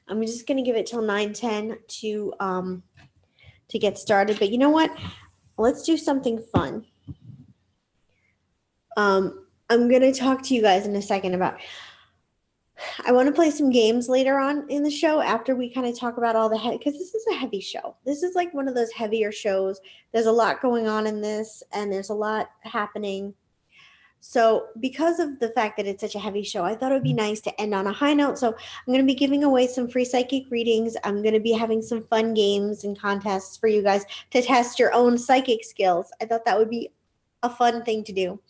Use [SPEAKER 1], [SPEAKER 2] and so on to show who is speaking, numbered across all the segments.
[SPEAKER 1] I'm just gonna give it till 9:10 to get started. But you know what? Let's do something fun. I'm gonna talk to you guys in a second about. I want to play some games later on in the show after we kind of talk about all the because this is a heavy show. This is like one of those heavier shows. There's a lot going on in this, and there's a lot happening. So, because of the fact that it's such a heavy show, I thought it would be nice to end on a high note. So, I'm going to be giving away some free psychic readings. I'm going to be having some fun games and contests for you guys to test your own psychic skills. I thought that would be a fun thing to do.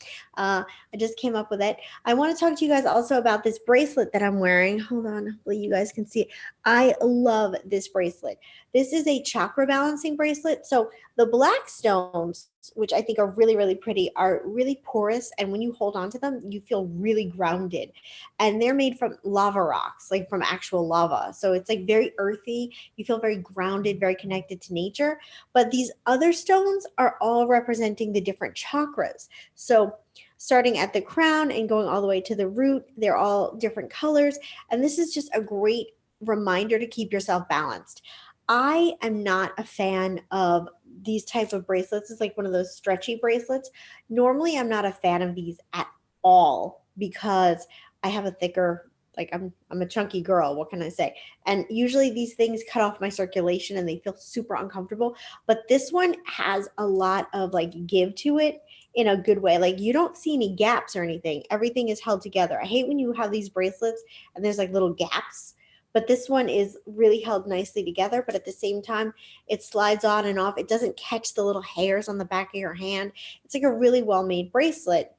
[SPEAKER 1] I just came up with it. I want to talk to you guys also about this bracelet that I'm wearing. Hold on, hopefully you guys can see it. I love this bracelet. This is a chakra balancing bracelet. So the black stones, which I think are really, really pretty, are really porous. And when you hold on to them, you feel really grounded. And they're made from lava rocks, like from actual lava. So it's like very earthy. You feel very grounded, very connected to nature. But these other stones are all representing the different chakras. So starting at the crown and going all the way to the root, they're all different colors. And this is just a great reminder to keep yourself balanced. I am not a fan of these type of bracelets. It's like one of those stretchy bracelets. Normally, I'm not a fan of these at all because I have a thicker, like I'm a chunky girl. What can I say? And usually these things cut off my circulation and they feel super uncomfortable. But this one has a lot of like give to it in a good way. Like you don't see any gaps or anything. Everything is held together. I hate when you have these bracelets and there's like little gaps, but this one is really held nicely together, but at the same time it slides on and off. It doesn't catch the little hairs on the back of your hand. It's like a really well made bracelet.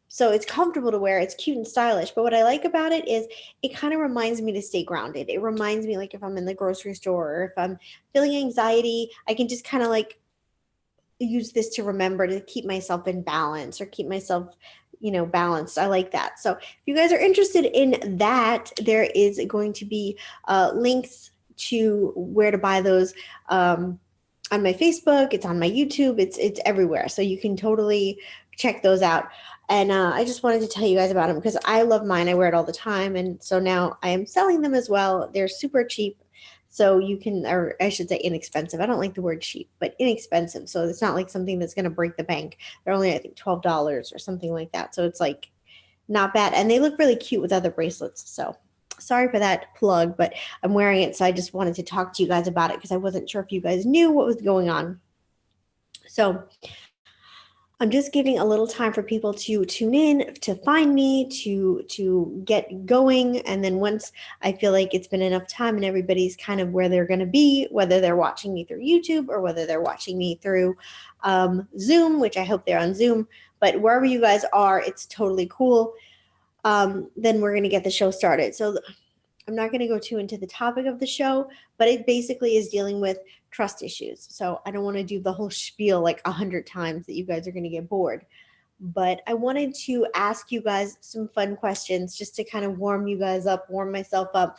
[SPEAKER 1] So it's comfortable to wear. It's cute and stylish. But what I like about it is it kind of reminds me to stay grounded. It reminds me, like, if I'm in the grocery store or if I'm feeling anxiety, I can just kind of like use this to remember to keep myself in balance or keep myself balanced. I like that. So if you guys are interested in that, there is going to be links to where to buy those on my Facebook. It's on my YouTube. It's everywhere, so you can totally check those out. And I just wanted to tell you guys about them because I love mine. I wear it all the time, and so now I am selling them as well. They're super cheap, so you can, or I should say inexpensive. I don't like the word cheap, but inexpensive. So it's not like something that's going to break the bank. They're only, I think, $12 or something like that. So it's like not bad. And they look really cute with other bracelets. So sorry for that plug, but I'm wearing it. So I just wanted to talk to you guys about it because I wasn't sure if you guys knew what was going on. So I'm just giving a little time for people to tune in, to find me, to get going, and then once I feel like it's been enough time and everybody's kind of where they're going to be, whether they're watching me through YouTube or whether they're watching me through Zoom, which I hope they're on Zoom, but wherever you guys are, it's totally cool. Then we're going to get the show started. So I'm not going to go too into the topic of the show, but it basically is dealing with trust issues. So I don't want to do the whole spiel like 100 times that you guys are going to get bored. But I wanted to ask you guys some fun questions just to kind of warm you guys up, warm myself up.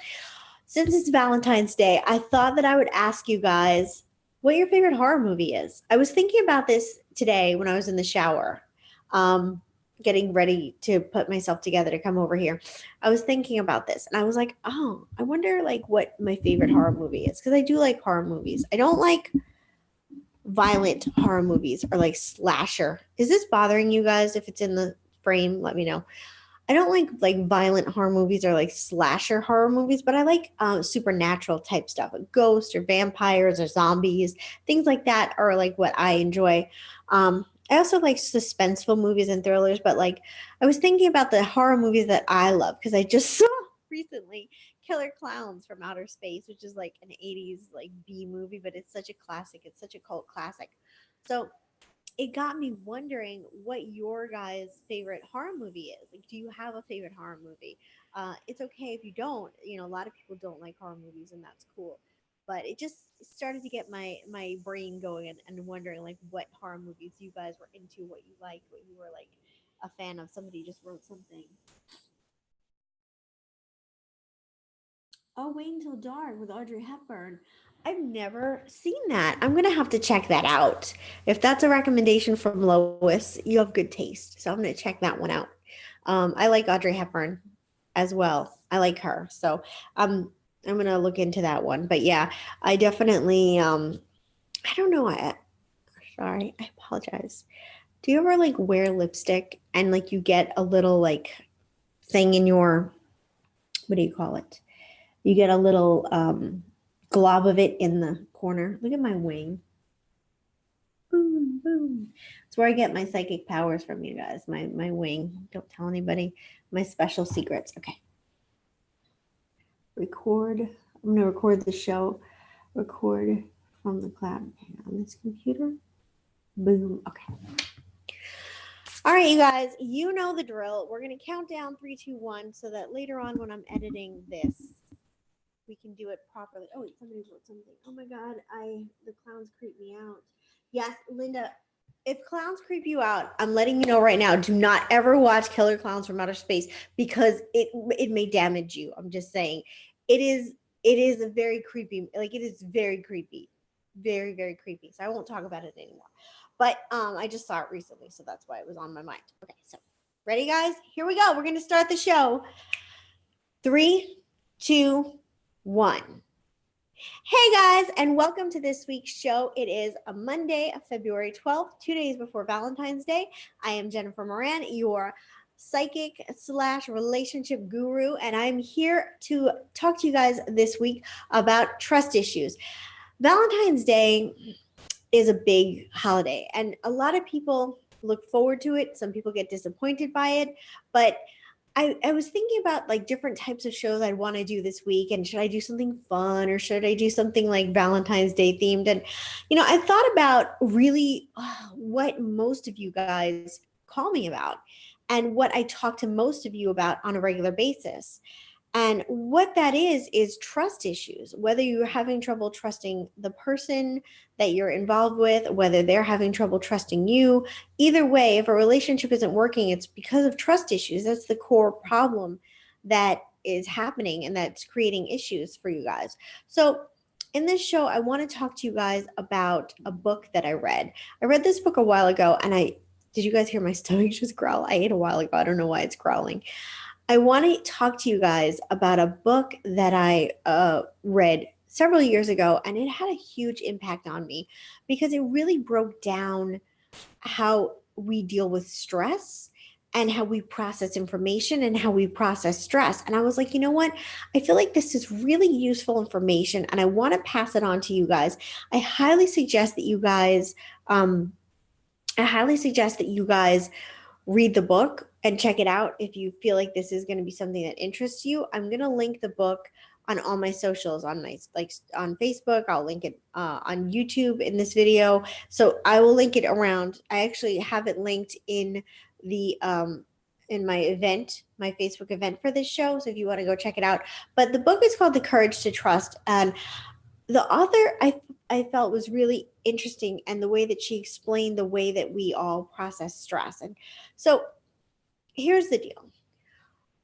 [SPEAKER 1] Since it's Valentine's Day, I thought that I would ask you guys what your favorite horror movie is. I was thinking about this today when I was in the shower. Getting ready to put myself together to come over here. I was thinking about this and I was like, oh, I wonder like what my favorite horror movie is. Cause I do like horror movies. I don't like violent horror movies or like slasher. Is this bothering you guys? If it's in the frame, let me know. I don't like violent horror movies or like slasher horror movies, but I like supernatural type stuff, like ghosts or vampires or zombies, things like that are like what I enjoy. I also like suspenseful movies and thrillers, but like I was thinking about the horror movies that I love because I just saw recently Killer Clowns from Outer Space, which is like an 80s like B movie, but it's such a classic. It's such a cult classic. So it got me wondering what your guys' favorite horror movie is. Like, do you have a favorite horror movie? It's okay if you don't. A lot of people don't like horror movies, and that's cool. But it just started to get my brain going and wondering like what horror movies you guys were into, what you liked, what you were like a fan of. Somebody just wrote something. Oh, Wait Until Dark with Audrey Hepburn. I've never seen that. I'm gonna have to check that out. If that's a recommendation from Lois, you have good taste. So I'm gonna check that one out. I like Audrey Hepburn as well. I like her. So I'm going to look into that one. But yeah, I definitely, I don't know. Sorry, I apologize. Do you ever like wear lipstick and like you get a little like thing in your, what do you call it? You get a little glob of it in the corner. Look at my wing. Boom, boom. It's where I get my psychic powers from, you guys. My wing. Don't tell anybody my special secrets. Okay. Record. I'm gonna record the show. Record from the cloud. Okay, on this computer. Boom. Okay. All right, you guys, you know the drill. We're going to count down 3, 2, 1 so that later on when I'm editing this, we can do it properly. Oh, wait, somebody wrote something. Oh my God, the clowns creep me out. Yes, Linda, if clowns creep you out, I'm letting you know right now, do not ever watch Killer Clowns from Outer Space because it may damage you. I'm just saying. It is a very creepy, like it is very creepy. Very, very creepy. So I won't talk about it anymore. But I just saw it recently, so that's why it was on my mind. Okay, so ready, guys? Here we go. We're going to start the show. 3, 2, 1. Hey, guys, and welcome to this week's show. It is a Monday, February 12th, 2 days before Valentine's Day. I am Jennifer Moran, your psychic / relationship guru, and I'm here to talk to you guys this week about trust issues. Valentine's Day is a big holiday and a lot of people look forward to it. Some people get disappointed by it, but I was thinking about like different types of shows I'd want to do this week, and should I do something fun or should I do something like Valentine's Day themed? And I thought about really what most of you guys call me about and what I talk to most of you about on a regular basis. And what that is trust issues, whether you're having trouble trusting the person that you're involved with, whether they're having trouble trusting you. Either way, if a relationship isn't working, it's because of trust issues. That's the core problem that is happening and that's creating issues for you guys. So in this show, I want to talk to you guys about a book that I read. I read this book a while ago, and did you guys hear my stomach just growl? I ate a while ago. I don't know why it's growling. I want to talk to you guys about a book that I read several years ago, and it had a huge impact on me because it really broke down how we deal with stress and how we process information and how we process stress. And I was like, you know what? I feel like this is really useful information, and I want to pass it on to you guys. I highly suggest that you guys, read the book and check it out if you feel like this is going to be something that interests you. I'm going to link the book on all my socials, on Facebook. I'll link it on YouTube in this video. So I will link it around. I actually have it linked in the in my event, my Facebook event for this show. So if you want to go check it out. But the book is called The Courage to Trust, and the author I felt was really interesting, and the way that she explained the way that we all process stress. And so here's the deal.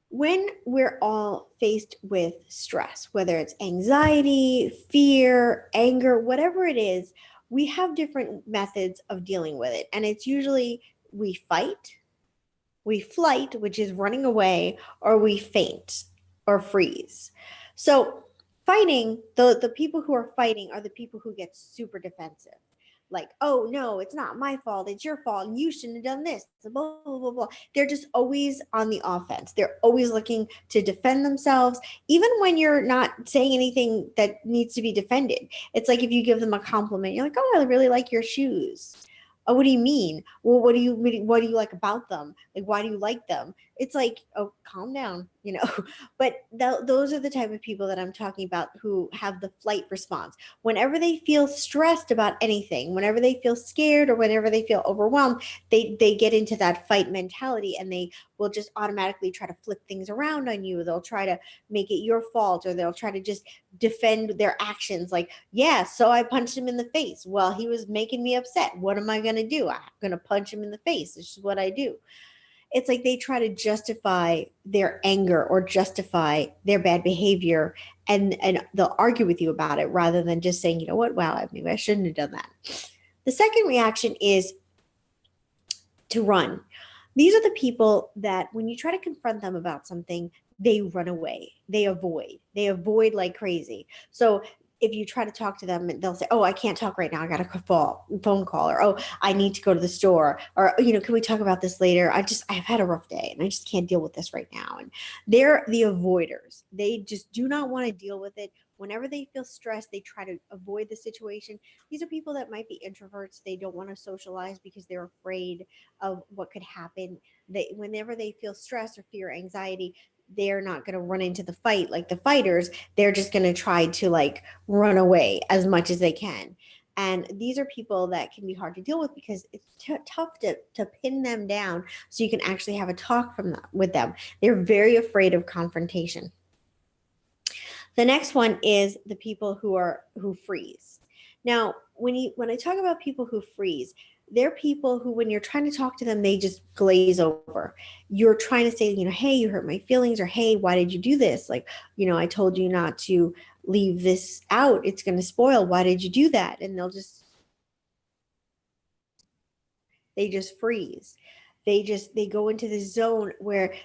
[SPEAKER 1] When we're all faced with stress, whether it's anxiety, fear, anger, whatever it is, we have different methods of dealing with it. And it's usually we fight, we flight, which is running away, or we faint or freeze. So fighting, the people who are fighting are the people who get super defensive. Like, oh no, it's not my fault, it's your fault, and you shouldn't have done this, blah, blah, blah, blah. They're just always on the offense. They're always looking to defend themselves, even when you're not saying anything that needs to be defended. It's like if you give them a compliment, you're like, oh, I really like your shoes. Oh, what do you mean? Well, what do you like about them? Like, why do you like them? It's like, oh, calm down, But those are the type of people that I'm talking about who have the flight response. Whenever they feel stressed about anything, whenever they feel scared or whenever they feel overwhelmed, they get into that fight mentality, and they will just automatically try to flip things around on you. They'll try to make it your fault, or they'll try to just defend their actions. Like, yeah, so I punched him in the face. Well, he was making me upset. What am I going to do? I'm going to punch him in the face. This is what I do. It's like they try to justify their anger or justify their bad behavior, and they'll argue with you about it rather than just saying, you know what, wow, maybe I shouldn't have done that. The second reaction is to run. These are the people that when you try to confront them about something, they run away. They avoid like crazy. So if you try to talk to them, they'll say, oh, I can't talk right now. I got a phone call, or, oh, I need to go to the store, or, can we talk about this later? I've had a rough day and I just can't deal with this right now. And they're the avoiders. They just do not want to deal with it. Whenever they feel stressed, they try to avoid the situation. These are people that might be introverts. They don't want to socialize because they're afraid of what could happen. Whenever they feel stress or fear, anxiety, they're not going to run into the fight like the fighters. They're just going to try to like run away as much as they can. And these are people that can be hard to deal with because it's tough to pin them down so you can actually have a talk with them. They're very afraid of confrontation. The next one is the people who freeze. Now, when I talk about people who freeze, they're people who, when you're trying to talk to them, they just glaze over. You're trying to say, hey, you hurt my feelings, or hey, why did you do this? Like, I told you not to leave this out. It's going to spoil. Why did you do that? And they just freeze. They go into this zone where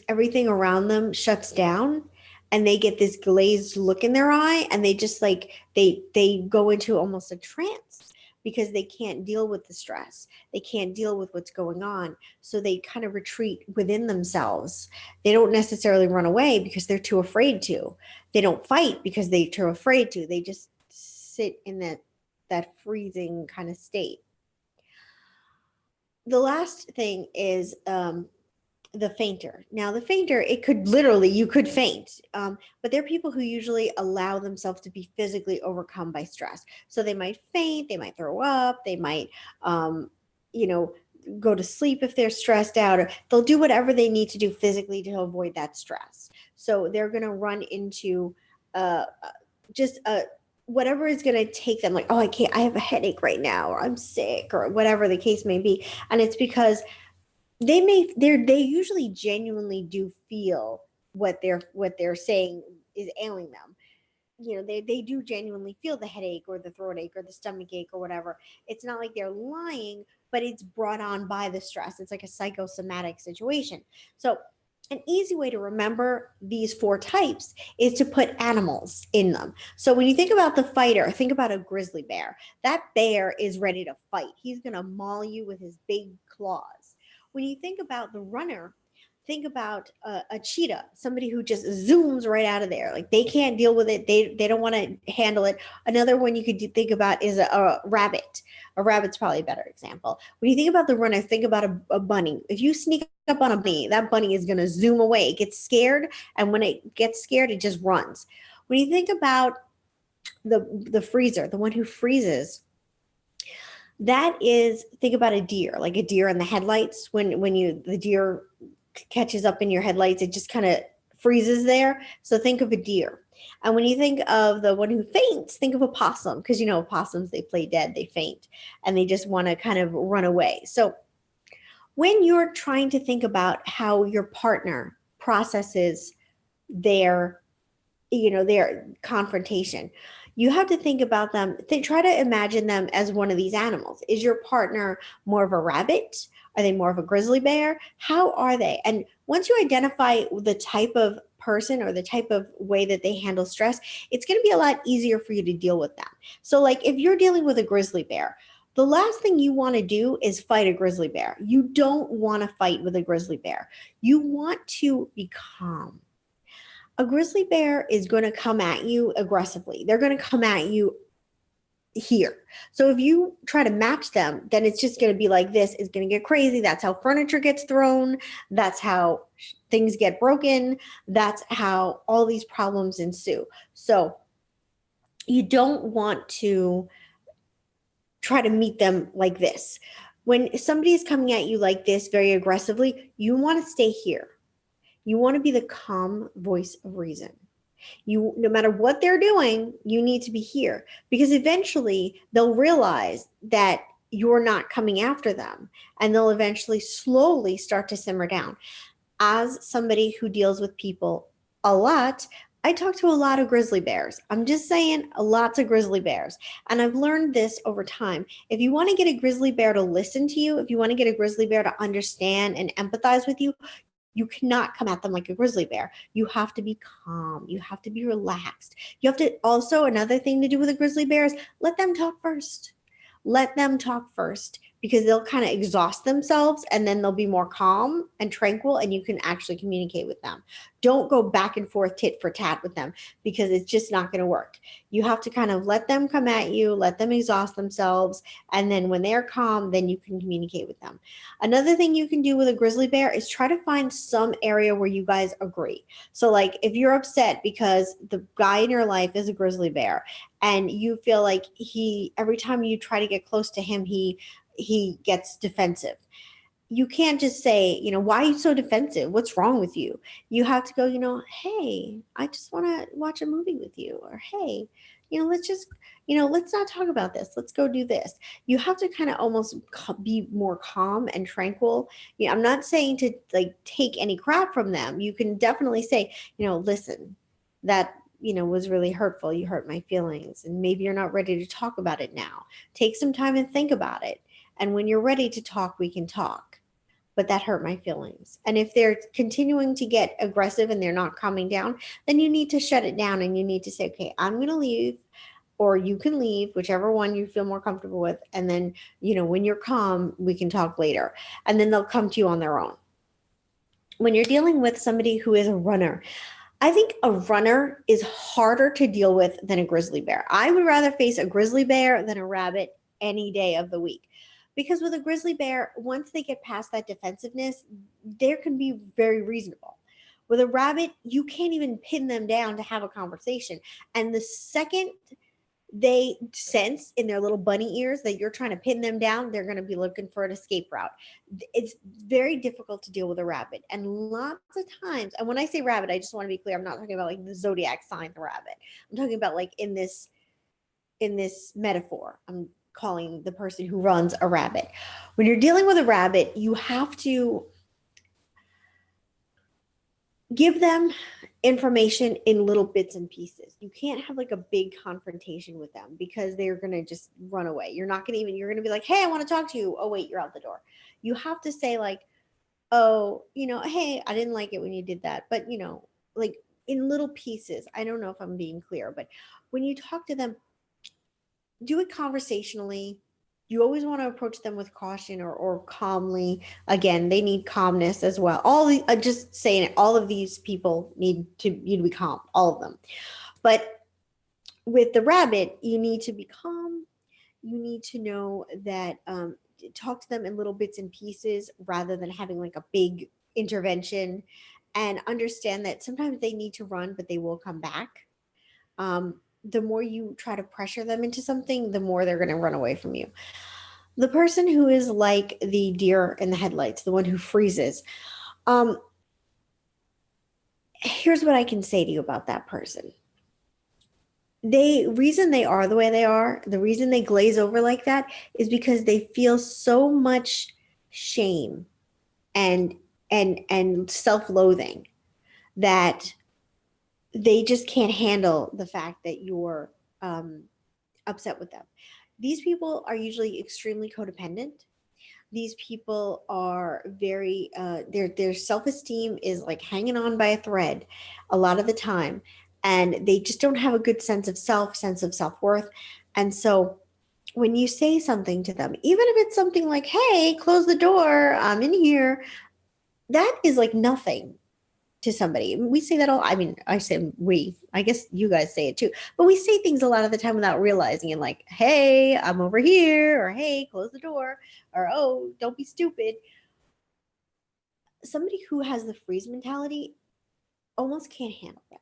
[SPEAKER 1] everything around them shuts down, and they get this glazed look in their eye, and they just like, they go into almost a trance because they can't deal with the stress. They can't deal with what's going on. So they kind of retreat within themselves. They don't necessarily run away because they're too afraid to. They don't fight because they're too afraid to. They just sit in that freezing kind of state. The last thing is the fainter. Now, the fainter, you could faint, but they're people who usually allow themselves to be physically overcome by stress. So they might faint, they might throw up, they might, go to sleep if they're stressed out, or they'll do whatever they need to do physically to avoid that stress. So they're going to run into whatever is going to take them, like, oh, I have a headache right now, or I'm sick, or whatever the case may be. And it's because they usually genuinely do feel what they're saying is ailing them. They do genuinely feel the headache or the throat ache or the stomach ache or whatever. It's not like they're lying, but it's brought on by the stress. It's like a psychosomatic situation. So an easy way to remember these 4 types is to put animals in them. So when you think about the fighter, think about a grizzly bear. That bear is ready to fight. He's going to maul you with his big claws. When you think about the runner, think about a cheetah, somebody who just zooms right out of there. Like, they can't deal with it. They don't want to handle it. Another one you could think about is a rabbit. A rabbit's probably a better example. When you think about the runner, think about a bunny. If you sneak up on a bunny, that bunny is going to zoom away. It gets scared, and when it gets scared, it just runs. When you think about the freezer, the one who freezes, think about a deer, like a deer in the headlights. When the deer catches up in your headlights, it just kind of freezes there. So think of a deer. And when you think of the one who faints, think of a possum, because opossums, they play dead, they faint, and they just want to kind of run away. So when you're trying to think about how your partner processes their confrontation, you have to think about them. Try to imagine them as one of these animals. Is your partner more of a rabbit? Are they more of a grizzly bear? How are they? And once you identify the type of person or the type of way that they handle stress, it's going to be a lot easier for you to deal with them. So like, if you're dealing with a grizzly bear, the last thing you want to do is fight a grizzly bear. You don't want to fight with a grizzly bear. You want to be calm. A grizzly bear is going to come at you aggressively. They're going to come at you here. So if you try to match them, then it's just going to be like, this is going to get crazy. That's how furniture gets thrown. That's how things get broken. That's how all these problems ensue. So you don't want to try to meet them like this. When somebody is coming at you like this very aggressively, you want to stay here. You want to be the calm voice of reason. No matter what they're doing, you need to be here, because eventually they'll realize that you're not coming after them, and they'll eventually slowly start to simmer down. As somebody who deals with people a lot, I talk to a lot of grizzly bears. I'm just saying, lots of grizzly bears. And I've learned this over time. If you want to get a grizzly bear to listen to you, if you want to get a grizzly bear to understand and empathize with you, You cannot come at them like a grizzly bear. You have to be calm. You have to be relaxed. You have to also, another thing to do with a grizzly bear is let them talk first. Let them talk first because they'll kind of exhaust themselves and then they'll be more calm and tranquil and you can actually communicate with them. Don't go back and forth tit for tat with them because it's just not going to work. You have to kind of let them come at you, let them exhaust themselves, and then when they're calm, then you can communicate with them. Another thing you can do with a grizzly bear is try to find some area where you guys agree. So like if you're upset because the guy in your life is a grizzly bear and you feel like he every time you try to get close to him he gets defensive. You can't just say, why are you so defensive? What's wrong with you? You have to go, hey, I just want to watch a movie with you. Or, hey, let's just, let's not talk about this. Let's go do this. You have to kind of almost be more calm and tranquil. I'm not saying to like take any crap from them. You can definitely say, listen, that, was really hurtful. You hurt my feelings. And maybe you're not ready to talk about it now. Take some time and think about it. And when you're ready to talk, we can talk. But that hurt my feelings. And if they're continuing to get aggressive and they're not calming down, then you need to shut it down and you need to say, okay, I'm going to leave or you can leave, whichever one you feel more comfortable with. And then, when you're calm, we can talk later. And then they'll come to you on their own. When you're dealing with somebody who is a runner, I think a runner is harder to deal with than a grizzly bear. I would rather face a grizzly bear than a rabbit any day of the week. Because with a grizzly bear, once they get past that defensiveness, they can be very reasonable. With a rabbit, you can't even pin them down to have a conversation. And the second they sense in their little bunny ears that you're trying to pin them down, they're going to be looking for an escape route. It's very difficult to deal with a rabbit. And lots of times, and when I say rabbit, I just want to be clear, I'm not talking about like the zodiac sign, the rabbit. I'm talking about like in this metaphor. I'm calling the person who runs a rabbit. When you're dealing with a rabbit, you have to give them information in little bits and pieces. You can't have like a big confrontation with them because they're going to just run away. You're not going to even, you're going to be like, hey, I want to talk to you. Oh, wait, you're out the door. You have to say like, oh, hey, I didn't like it when you did that. But, like in little pieces. I don't know if I'm being clear, but when you talk to them, do it conversationally. You always want to approach them with caution or calmly. Again, they need calmness as well. Just saying it, all of these people need to be calm, all of them. But with the rabbit, you need to be calm. You need to know that talk to them in little bits and pieces rather than having like a big intervention, and understand that sometimes they need to run, but they will come back. The more you try to pressure them into something, the more they're going to run away from you. The person who is like the deer in the headlights, the one who freezes, here's what I can say to you about that person. Reason they are the way they are, the reason they glaze over like that is because they feel so much shame and self-loathing that they just can't handle the fact that you're upset with them. These people are usually extremely codependent. These people are very their self-esteem is like hanging on by a thread a lot of the time, and they just don't have a good sense of self-worth. And so when you say something to them, even if it's something like, hey, close the door, I'm in here, that is like nothing to somebody. We say that all, I say we, I guess you guys say it too, but we say things a lot of the time without realizing it, like, hey, I'm over here, or hey, close the door, or oh, don't be stupid. Somebody who has the freeze mentality almost can't handle that.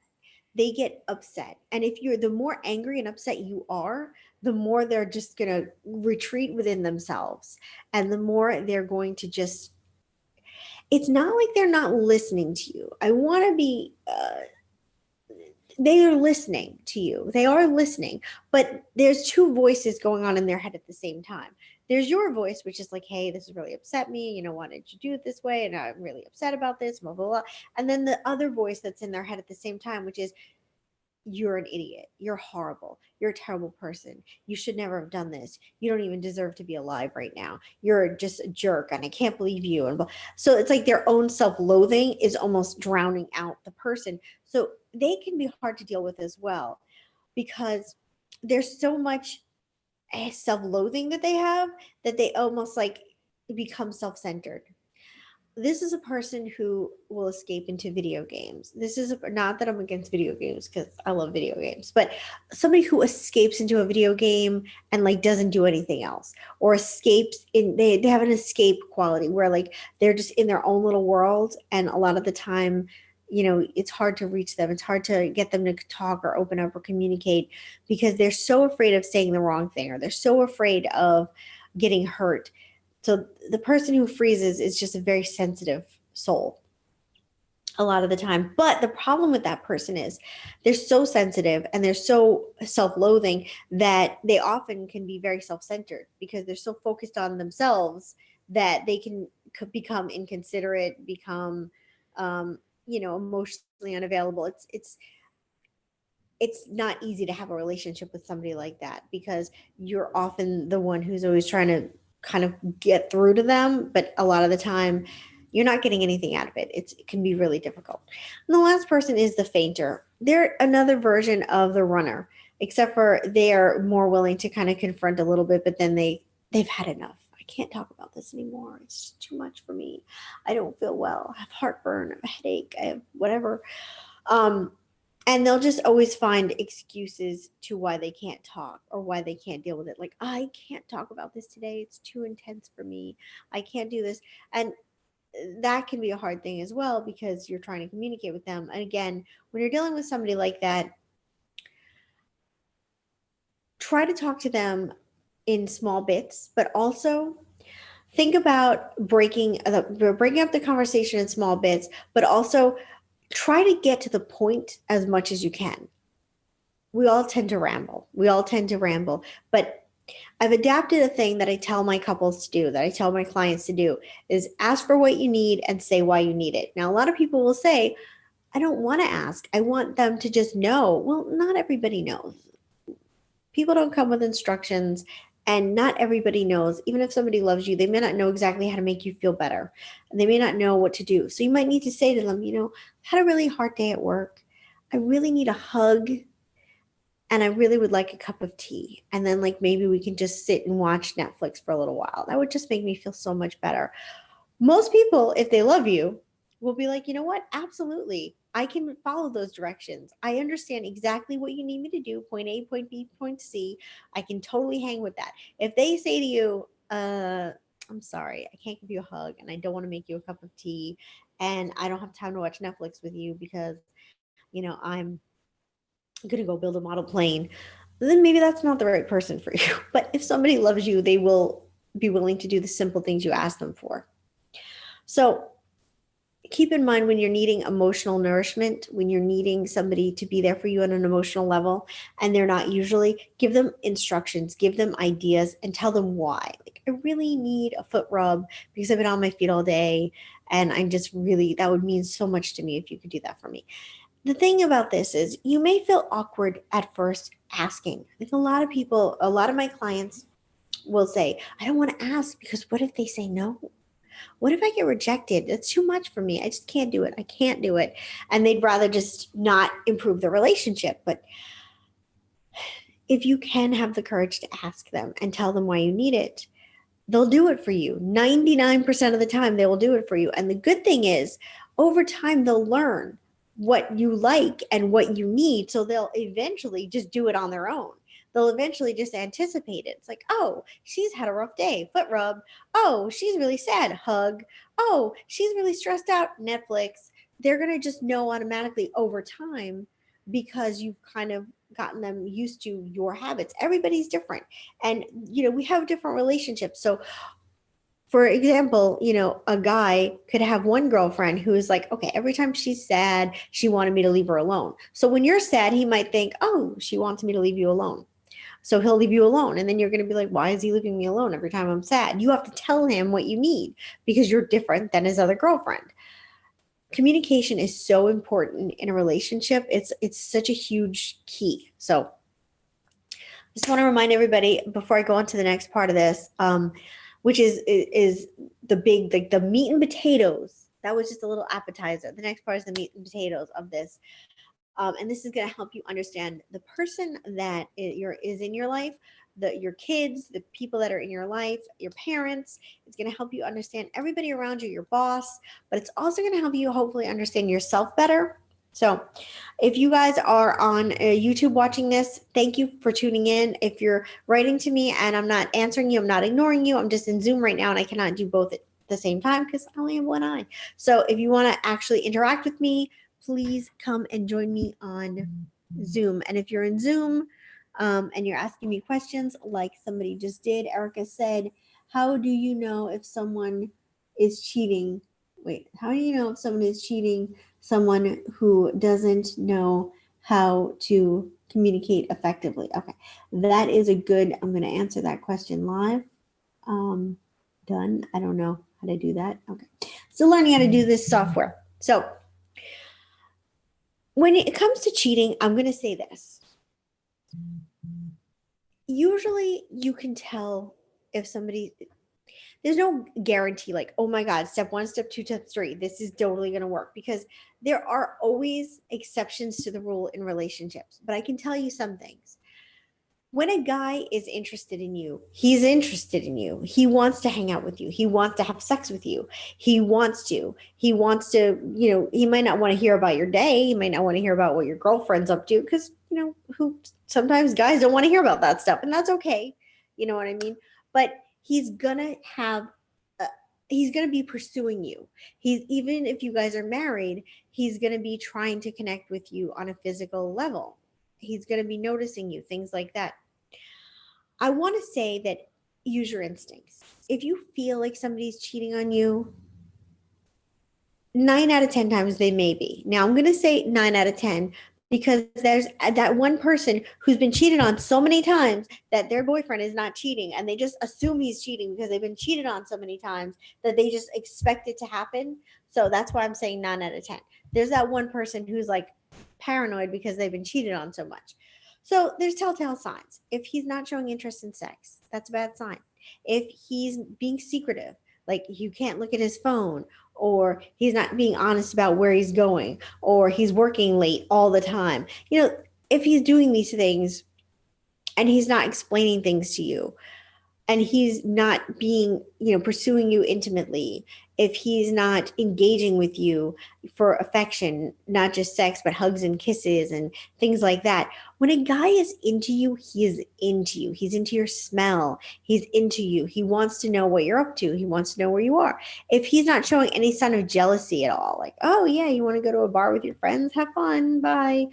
[SPEAKER 1] They get upset. And if you're, the more angry and upset you are, the more they're just going to retreat within themselves. And the more they're going to just, it's not like they're not listening to you. I want to be, they are listening to you. They are listening, but there's two voices going on in their head at the same time. There's your voice, which is like, hey, this has really upset me. Why did you do it this way? And I'm really upset about this, blah, blah, blah. And then the other voice that's in their head at the same time, which is, you're an idiot. You're horrible. You're a terrible person. You should never have done this. You don't even deserve to be alive right now. You're just a jerk and I can't believe you. And so it's like their own self-loathing is almost drowning out the person. So they can be hard to deal with as well because there's so much self-loathing that they have that they almost like become self-centered. This is a person who will escape into video games. This is not that I'm against video games because I love video games, but somebody who escapes into a video game and like doesn't do anything else, or escapes in they have an escape quality where like they're just in their own little world, and a lot of the time, it's hard to reach them. It's hard to get them to talk or open up or communicate because they're so afraid of saying the wrong thing, or they're so afraid of getting hurt. So the person who freezes is just a very sensitive soul a lot of the time. But the problem with that person is they're so sensitive and they're so self-loathing that they often can be very self-centered because they're so focused on themselves that they could become inconsiderate, become emotionally unavailable. It's not easy to have a relationship with somebody like that because you're often the one who's always trying to kind of get through to them, but a lot of the time you're not getting anything out of it. It can be really difficult. And the last person is the fainter. They're another version of the runner, except for they are more willing to kind of confront a little bit, but then they've had enough. I can't talk about this anymore. It's just too much for me. I don't feel well. I have heartburn, I have a headache, I have whatever. And they'll just always find excuses to why they can't talk or why they can't deal with it. Like, I can't talk about this today. It's too intense for me. I can't do this. And that can be a hard thing as well because you're trying to communicate with them. And again, when you're dealing with somebody like that, try to talk to them in small bits, but also think about breaking up the conversation in small bits, but also try to get to the point as much as you can. We all tend to ramble. But I've adapted a thing that I tell my couples to do, that I tell my clients to do, is ask for what you need and say why you need it. Now, a lot of people will say, I don't want to ask. I want them to just know. Well, not everybody knows. People don't come with instructions, and not everybody knows. Even if somebody loves you, they may not know exactly how to make you feel better. And they may not know what to do. So you might need to say to them, I had a really hard day at work. I really need a hug. And I really would like a cup of tea. And then like maybe we can just sit and watch Netflix for a little while. That would just make me feel so much better. Most people, if they love you, will be like, you know what? Absolutely. I can follow those directions. I understand exactly what you need me to do. Point A, point B, point C. I can totally hang with that. If they say to you, I'm sorry, I can't give you a hug and I don't want to make you a cup of tea and I don't have time to watch Netflix with you because, I'm going to go build a model plane, then maybe that's not the right person for you. But if somebody loves you, they will be willing to do the simple things you ask them for. So keep in mind when you're needing emotional nourishment, when you're needing somebody to be there for you on an emotional level, and they're not usually, give them instructions, give them ideas, and tell them why. Like, I really need a foot rub because I've been on my feet all day, and I'm just really, that would mean so much to me if you could do that for me. The thing about this is you may feel awkward at first asking. Like a lot of my clients will say, I don't want to ask because what if they say no? What if I get rejected? That's too much for me. I just can't do it. I can't do it. And they'd rather just not improve the relationship. But if you can have the courage to ask them and tell them why you need it, they'll do it for you. 99% of the time, they will do it for you. And the good thing is, over time, they'll learn what you like and what you need. So they'll eventually just do it on their own. They'll eventually just anticipate it. It's like, oh, she's had a rough day, foot rub. Oh, she's really sad, hug. Oh, she's really stressed out, Netflix. They're going to just know automatically over time because you've kind of gotten them used to your habits. Everybody's different. And, we have different relationships. So for example, a guy could have one girlfriend who is like, okay, every time she's sad, she wanted me to leave her alone. So when you're sad, he might think, oh, she wants me to leave you alone. So he'll leave you alone. And then you're going to be like, why is he leaving me alone every time I'm sad? You have to tell him what you need because you're different than his other girlfriend. communication is so important in a relationship. It's such a huge key. So just want to remind everybody before I go on to the next part of this, which is the big, like the meat and potatoes. That was just a little appetizer. The next part is the meat and potatoes of this. And this is going to help you understand the person that is in your life, your kids, the people that are in your life, your parents. It's going to help you understand everybody around you, your boss, but it's also going to help you hopefully understand yourself better. So, if you guys are on YouTube watching this, thank you for tuning in. If you're writing to me and I'm not answering you, I'm not ignoring you. I'm just in Zoom right now and I cannot do both at the same time because I only have one eye. So, if you want to actually interact with me, please come and join me on Zoom. And if you're in Zoom and you're asking me questions like somebody just did, Erica said, how do you know if someone is cheating? Wait, how do you know if someone is cheating? Someone who doesn't know how to communicate effectively. Okay, that is a good, I'm going to answer that question live. Done. I don't know how to do that. Okay, still learning how to do this software. So, when it comes to cheating, I'm going to say this. Usually you can tell if somebody, there's no guarantee like, oh my God, step 1, step 2, step 3, this is totally going to work, because there are always exceptions to the rule in relationships. But I can tell you some things. When a guy is interested in you, he's interested in you. He wants to hang out with you. He wants to have sex with you. He wants to, he might not want to hear about your day. He might not want to hear about what your girlfriend's up to, because, sometimes guys don't want to hear about that stuff, and that's okay. You know what I mean? But he's going to he's going to be pursuing you. Even if you guys are married, he's going to be trying to connect with you on a physical level. He's going to be noticing you, things like that. I want to say that use your instincts. If you feel like somebody's cheating on you, 9 out of 10 times they may be. Now, I'm going to say 9 out of 10 because there's that one person who's been cheated on so many times that their boyfriend is not cheating, and they just assume he's cheating because they've been cheated on so many times that they just expect it to happen. So that's why I'm saying 9 out of 10. There's that one person who's like paranoid because they've been cheated on so much. So there's telltale signs. If he's not showing interest in sex, that's a bad sign. If he's being secretive, like you can't look at his phone, or he's not being honest about where he's going, or he's working late all the time. If he's doing these things and he's not explaining things to you, and he's not being, pursuing you intimately, if he's not engaging with you for affection, not just sex, but hugs and kisses and things like that. When a guy is into you, he is into you. He's into your smell. He's into you. He wants to know what you're up to. He wants to know where you are. If he's not showing any sign of jealousy at all, like, oh yeah, you want to go to a bar with your friends? Have fun. Bye.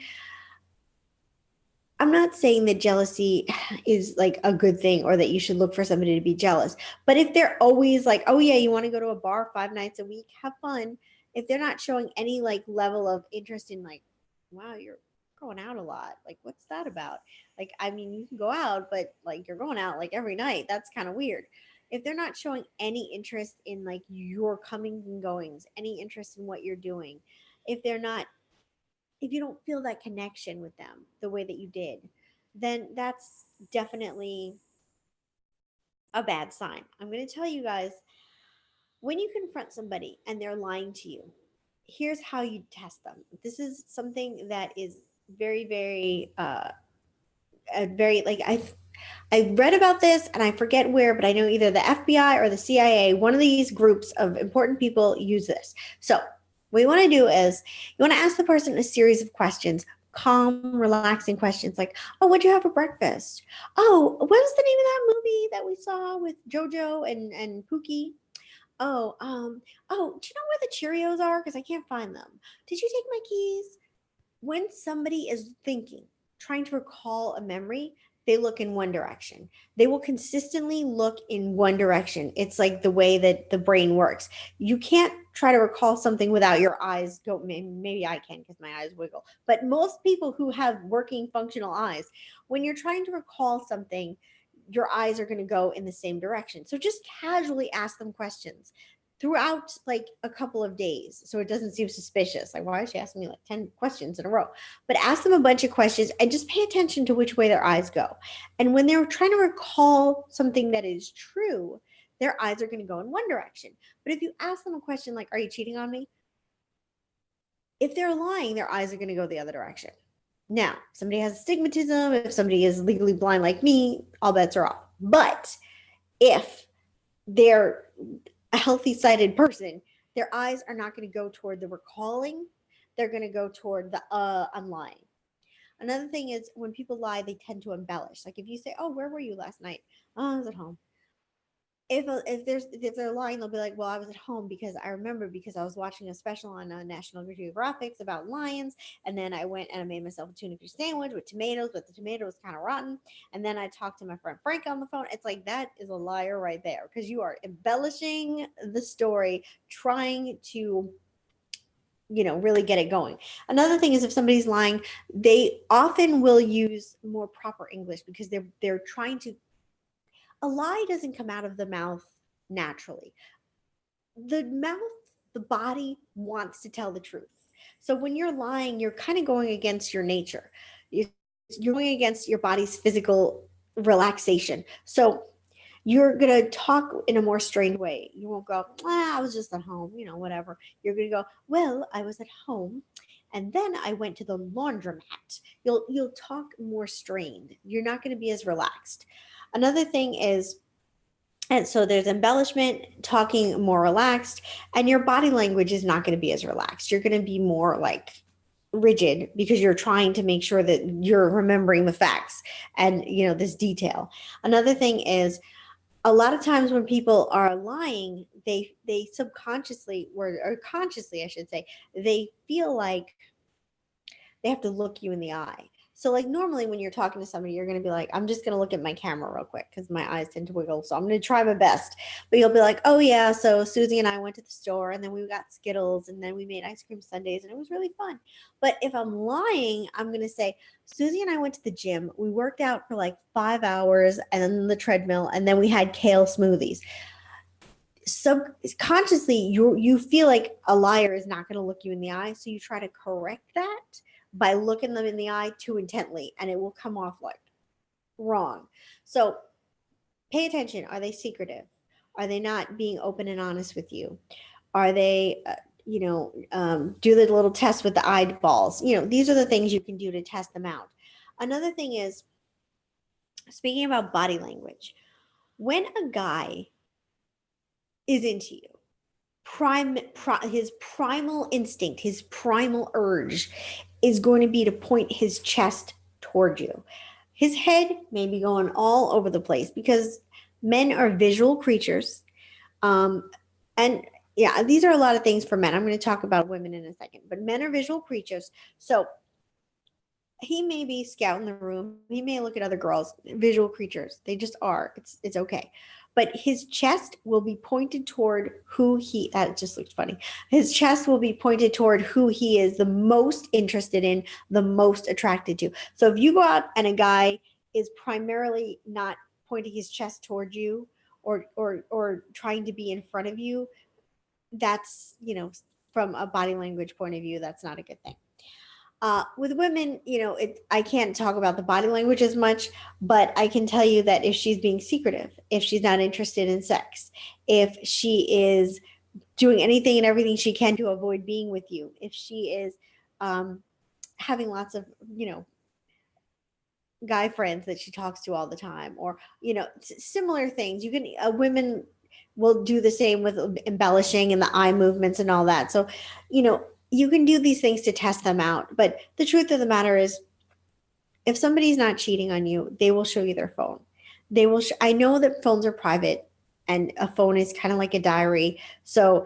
[SPEAKER 1] I'm not saying that jealousy is like a good thing or that you should look for somebody to be jealous. But if they're always like, oh yeah, you want to go to a bar 5 nights a week, have fun. If they're not showing any like level of interest in like, wow, you're going out a lot. Like, what's that about? Like, I mean, you can go out, but like you're going out like every night. That's kind of weird. If they're not showing any interest in like your comings and goings, any interest in what you're doing, if they're not if you don't feel that connection with them the way that you did, then that's definitely a bad sign. I'm going to tell you guys, when you confront somebody and they're lying to you, here's how you test them. This is something that is very, very, very like I read about this and I forget where, but I know either the FBI or the CIA, one of these groups of important people use this. So what you want to do is you want to ask the person a series of questions, calm, relaxing questions like, oh, what'd you have for breakfast? Oh, what was the name of that movie that we saw with JoJo and Pookie? Do you know where the Cheerios are? Because I can't find them. Did you take my keys? When somebody is thinking, trying to recall a memory, they look in one direction. They will consistently look in one direction. It's like the way that the brain works. You can't try to recall something without your eyes go. Maybe I can because my eyes wiggle. But most people who have working functional eyes, when you're trying to recall something, your eyes are going to go in the same direction. So just casually ask them questions. throughout like a couple of days, so it doesn't seem suspicious. Like, why is she asking me like 10 questions in a row? But ask them a bunch of questions and just pay attention to which way their eyes go. And when they're trying to recall something that is true, their eyes are going to go in one direction. But if you ask them a question like, are you cheating on me? If they're lying, their eyes are going to go the other direction. Now, if somebody has astigmatism, if somebody is legally blind like me, all bets are off. But if they're a healthy sighted person, their eyes are not going to go toward the recalling. They're going to go toward the I'm lying. Another thing is when people lie, they tend to embellish. Like if you say, "Oh, where were you last night?" "Oh, I was at home." If they're lying, they'll be like, "Well, I was at home because I remember because I was watching a special on National Geographic about lions, and then I went and I made myself a tuna fish sandwich with tomatoes, but the tomato was kind of rotten, and then I talked to my friend Frank on the phone." It's like that is a liar right there because you are embellishing the story, trying to really get it going. Another thing is if somebody's lying, they often will use more proper English because they're trying to. A lie doesn't come out of the mouth naturally. The mouth, the body wants to tell the truth. So when you're lying, you're kind of going against your nature. You're going against your body's physical relaxation. So you're going to talk in a more strained way. You won't go, I was just at home, whatever. You're going to go, well, I was at home and then I went to the laundromat. You'll talk more strained. You're not going to be as relaxed. Another thing is, and so there's embellishment, talking more relaxed, and your body language is not going to be as relaxed. You're going to be more like rigid because you're trying to make sure that you're remembering the facts and this detail. Another thing is a lot of times when people are lying, they subconsciously or consciously, I should say, they feel like they have to look you in the eye. So like normally when you're talking to somebody, you're going to be like, I'm just going to look at my camera real quick because my eyes tend to wiggle. So I'm going to try my best. But you'll be like, oh yeah, so Susie and I went to the store and then we got Skittles and then we made ice cream sundaes and it was really fun. But if I'm lying, I'm going to say, Susie and I went to the gym. We worked out for like 5 hours and then the treadmill and then we had kale smoothies. Subconsciously, you feel like a liar is not going to look you in the eye. So you try to correct that by looking them in the eye too intently and it will come off like wrong. So pay attention. Are they secretive? Are they not being open and honest with you? Are they, do the little test with the eyeballs? These are the things you can do to test them out. Another thing is, speaking about body language, when a guy is into you, his primal instinct, his primal urge is going to be to point his chest toward you. His head may be going all over the place because men are visual creatures. And yeah, these are a lot of things for men. I'm going to talk about women in a second, but men are visual creatures. So he may be scouting the room. He may look at other girls, visual creatures. They just are. It's okay. But his chest will be pointed toward that just looks funny. His chest will be pointed toward who he is the most interested in, the most attracted to. So if you go out and a guy is primarily not pointing his chest toward you or trying to be in front of you, that's, from a body language point of view, that's not a good thing. With women, I can't talk about the body language as much, but I can tell you that if she's being secretive, if she's not interested in sex, if she is doing anything and everything she can to avoid being with you, if she is having lots of, guy friends that she talks to all the time, or, similar things, women will do the same with embellishing and the eye movements and all that. So, you can do these things to test them out. But the truth of the matter is, if somebody's not cheating on you, they will show you their phone. I know that phones are private and a phone is kind of like a diary. So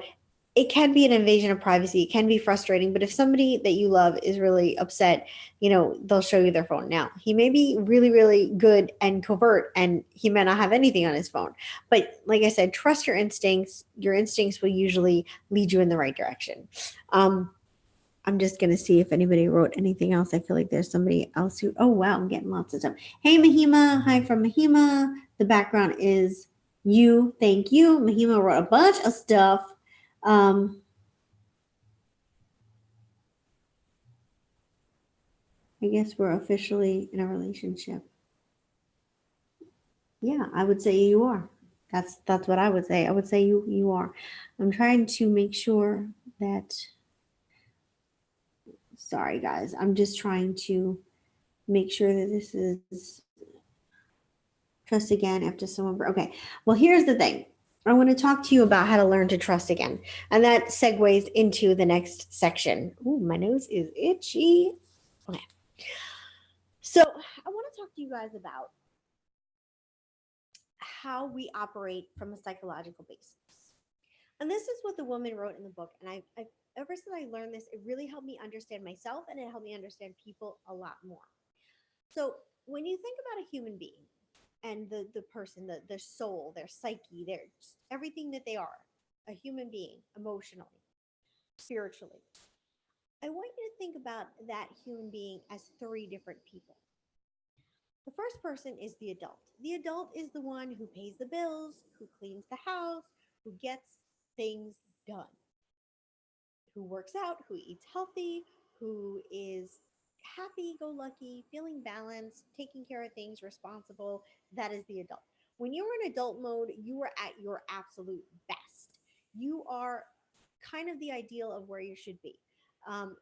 [SPEAKER 1] it can be an invasion of privacy. It can be frustrating. But if somebody that you love is really upset, they'll show you their phone. Now, he may be really, really good and covert and he may not have anything on his phone. But like I said, trust your instincts. Your instincts will usually lead you in the right direction. I'm just going to see if anybody wrote anything else. I feel like there's somebody else oh, wow, I'm getting lots of stuff. Hey, Mahima. Hi from Mahima. The background is you. Thank you. Mahima wrote a bunch of stuff. Um, I guess we're officially in a relationship. Yeah, I would say you are. That's what I would say. I would say you are. I'm trying to make sure that. Sorry, guys. I'm just trying to make sure that this is trust again after someone. Okay. Well, here's the thing. I want to talk to you about how to learn to trust again, and that segues into the next section. Ooh, my nose is itchy. Okay. So I want to talk to you guys about how we operate from a psychological basis. And this is what the woman wrote in the book. And I ever since I learned this, it really helped me understand myself and it helped me understand people a lot more. So when you think about a human being and the person, the soul, their psyche, their everything that they are, a human being, emotionally, spiritually, I want you to think about that human being as three different people. The first person is the adult. The adult is the one who pays the bills, who cleans the house, who gets things done, who works out, who eats healthy, who is happy go lucky, feeling balanced, taking care of things, responsible. That is the adult. When you're in adult mode, you are at your absolute best. You are kind of the ideal of where you should be,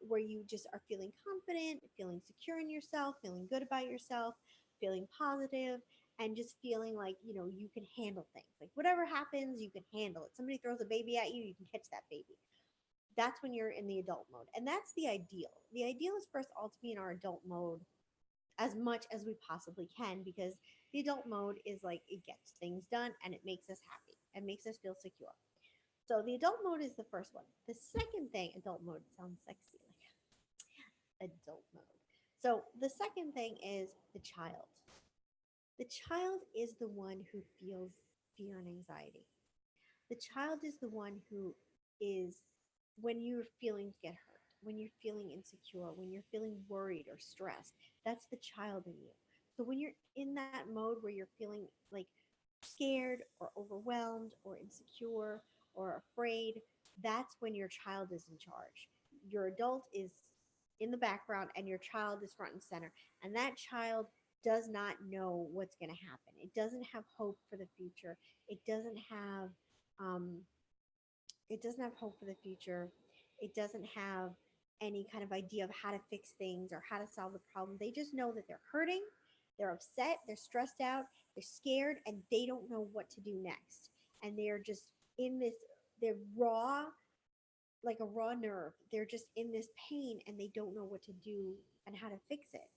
[SPEAKER 1] where you just are feeling confident, feeling secure in yourself, feeling good about yourself, feeling positive, and just feeling like, you can handle things. Like whatever happens, you can handle it. Somebody throws a baby at you, you can catch that baby. That's when you're in the adult mode. And that's the ideal. The ideal is for us all to be in our adult mode as much as we possibly can, because the adult mode is like it gets things done and it makes us happy and makes us feel secure. So the adult mode is the first one. The second thing, adult mode sounds sexy, like adult mode. So the second thing is the child. The child is the one who feels fear and anxiety. The child is the one who is, when your feelings get hurt, when you're feeling insecure, when you're feeling worried or stressed, that's the child in you. So when you're in that mode where you're feeling like scared or overwhelmed or insecure or afraid, that's when your child is in charge. Your adult is in the background and your child is front and center. And that child does not know what's going to happen. It doesn't have hope for the future. It doesn't have um, it doesn't have hope for the future. It doesn't have any kind of idea of how to fix things or how to solve the problem. They just know that they're hurting, they're upset, they're stressed out, they're scared, and they don't know what to do next. And they're just in this, they're raw, like a raw nerve. They're just in this pain and they don't know what to do and how to fix it.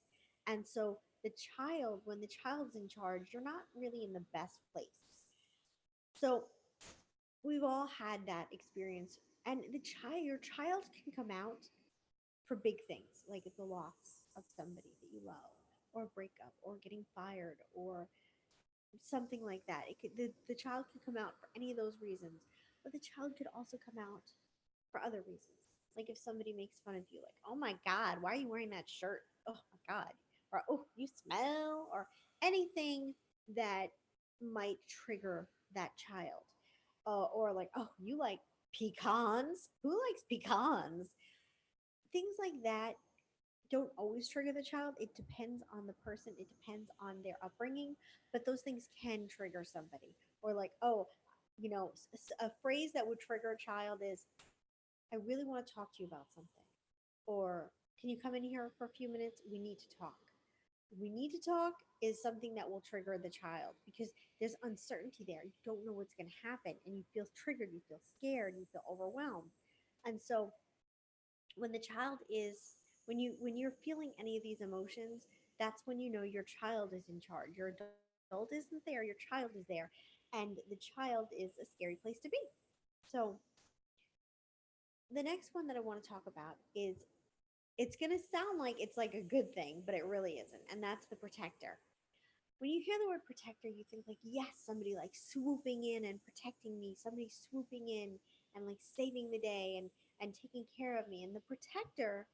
[SPEAKER 1] And so the child, when the child's in charge, you're not really in the best place. So we've all had that experience, and your child can come out for big things, like it's a loss of somebody that you love, or a breakup, or getting fired, or something like that. The child could come out for any of those reasons, but the child could also come out for other reasons. Like if somebody makes fun of you, like, oh my God, why are you wearing that shirt? Oh my God. Or, oh, you smell, or anything that might trigger that child. Or like, oh, you like pecans? Who likes pecans? Things like that don't always trigger the child. It depends on the person, it depends on their upbringing, but those things can trigger somebody. Or like, oh, a phrase that would trigger a child is, I really want to talk to you about something. Or, can you come in here for a few minutes? We need to talk. We need to talk is something that will trigger the child because there's uncertainty there. You don't know what's going to happen and you feel triggered, you feel scared, you feel overwhelmed. And so when the child is when you're feeling any of these emotions, that's when you know your child is in charge. Your adult isn't there, your child is there, and the child is a scary place to be. So the next one that I want to talk about is, it's going to sound like it's like a good thing, but it really isn't. And that's the protector. When you hear the word protector, you think like, yes, somebody like swooping in and protecting me, somebody swooping in and like saving the day and taking care of me. And the protector,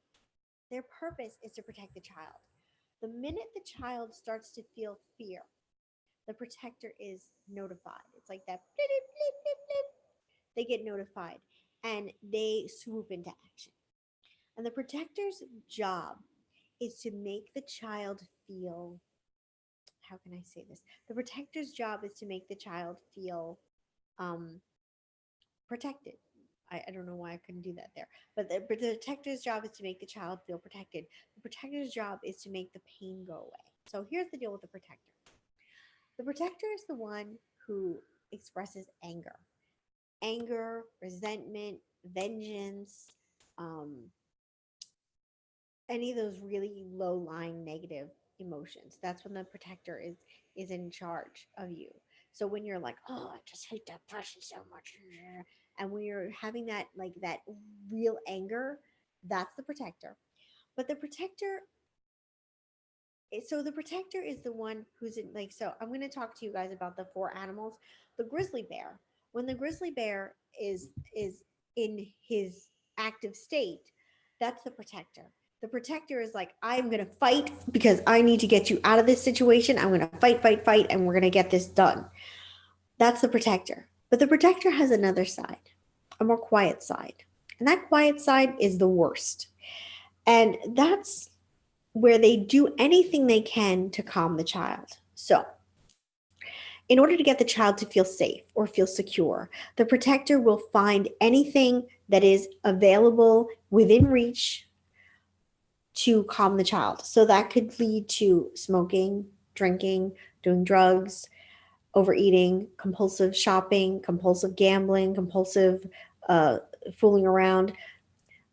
[SPEAKER 1] their purpose is to protect the child. The minute the child starts to feel fear, the protector is notified. It's like that, bleep, bleep, bleep, bleep. They get notified. and they swoop into action. And the protector's job is to make the child feel, how can I say this? The protector's job is to make the child feel um, protected. I don't know why I couldn't do that there. But the protector's job is to make the child feel protected. The protector's job is to make the pain go away. So here's the deal with the protector. The protector is the one who expresses anger. Anger, resentment, vengeance, um, any of those really low lying negative emotions. That's when the protector is in charge of you. So when you're like, oh, I just hate that person so much, and when you're having that real anger, that's the protector. But the protector, so the protector is the one who's in, like, so I'm going to talk to you guys about the four animals. The grizzly bear, when the grizzly bear is in his active state, that's the protector. The protector is like, I'm going to fight because I need to get you out of this situation. I'm going to fight, fight, fight, and we're going to get this done. That's the protector. But the protector has another side, a more quiet side, and that quiet side is the worst. And that's where they do anything they can to calm the child. So, in order to get the child to feel safe or feel secure, the protector will find anything that is available within reach to calm the child. So, that could lead to smoking, drinking, doing drugs, overeating, compulsive shopping, compulsive gambling, compulsive uh, fooling around.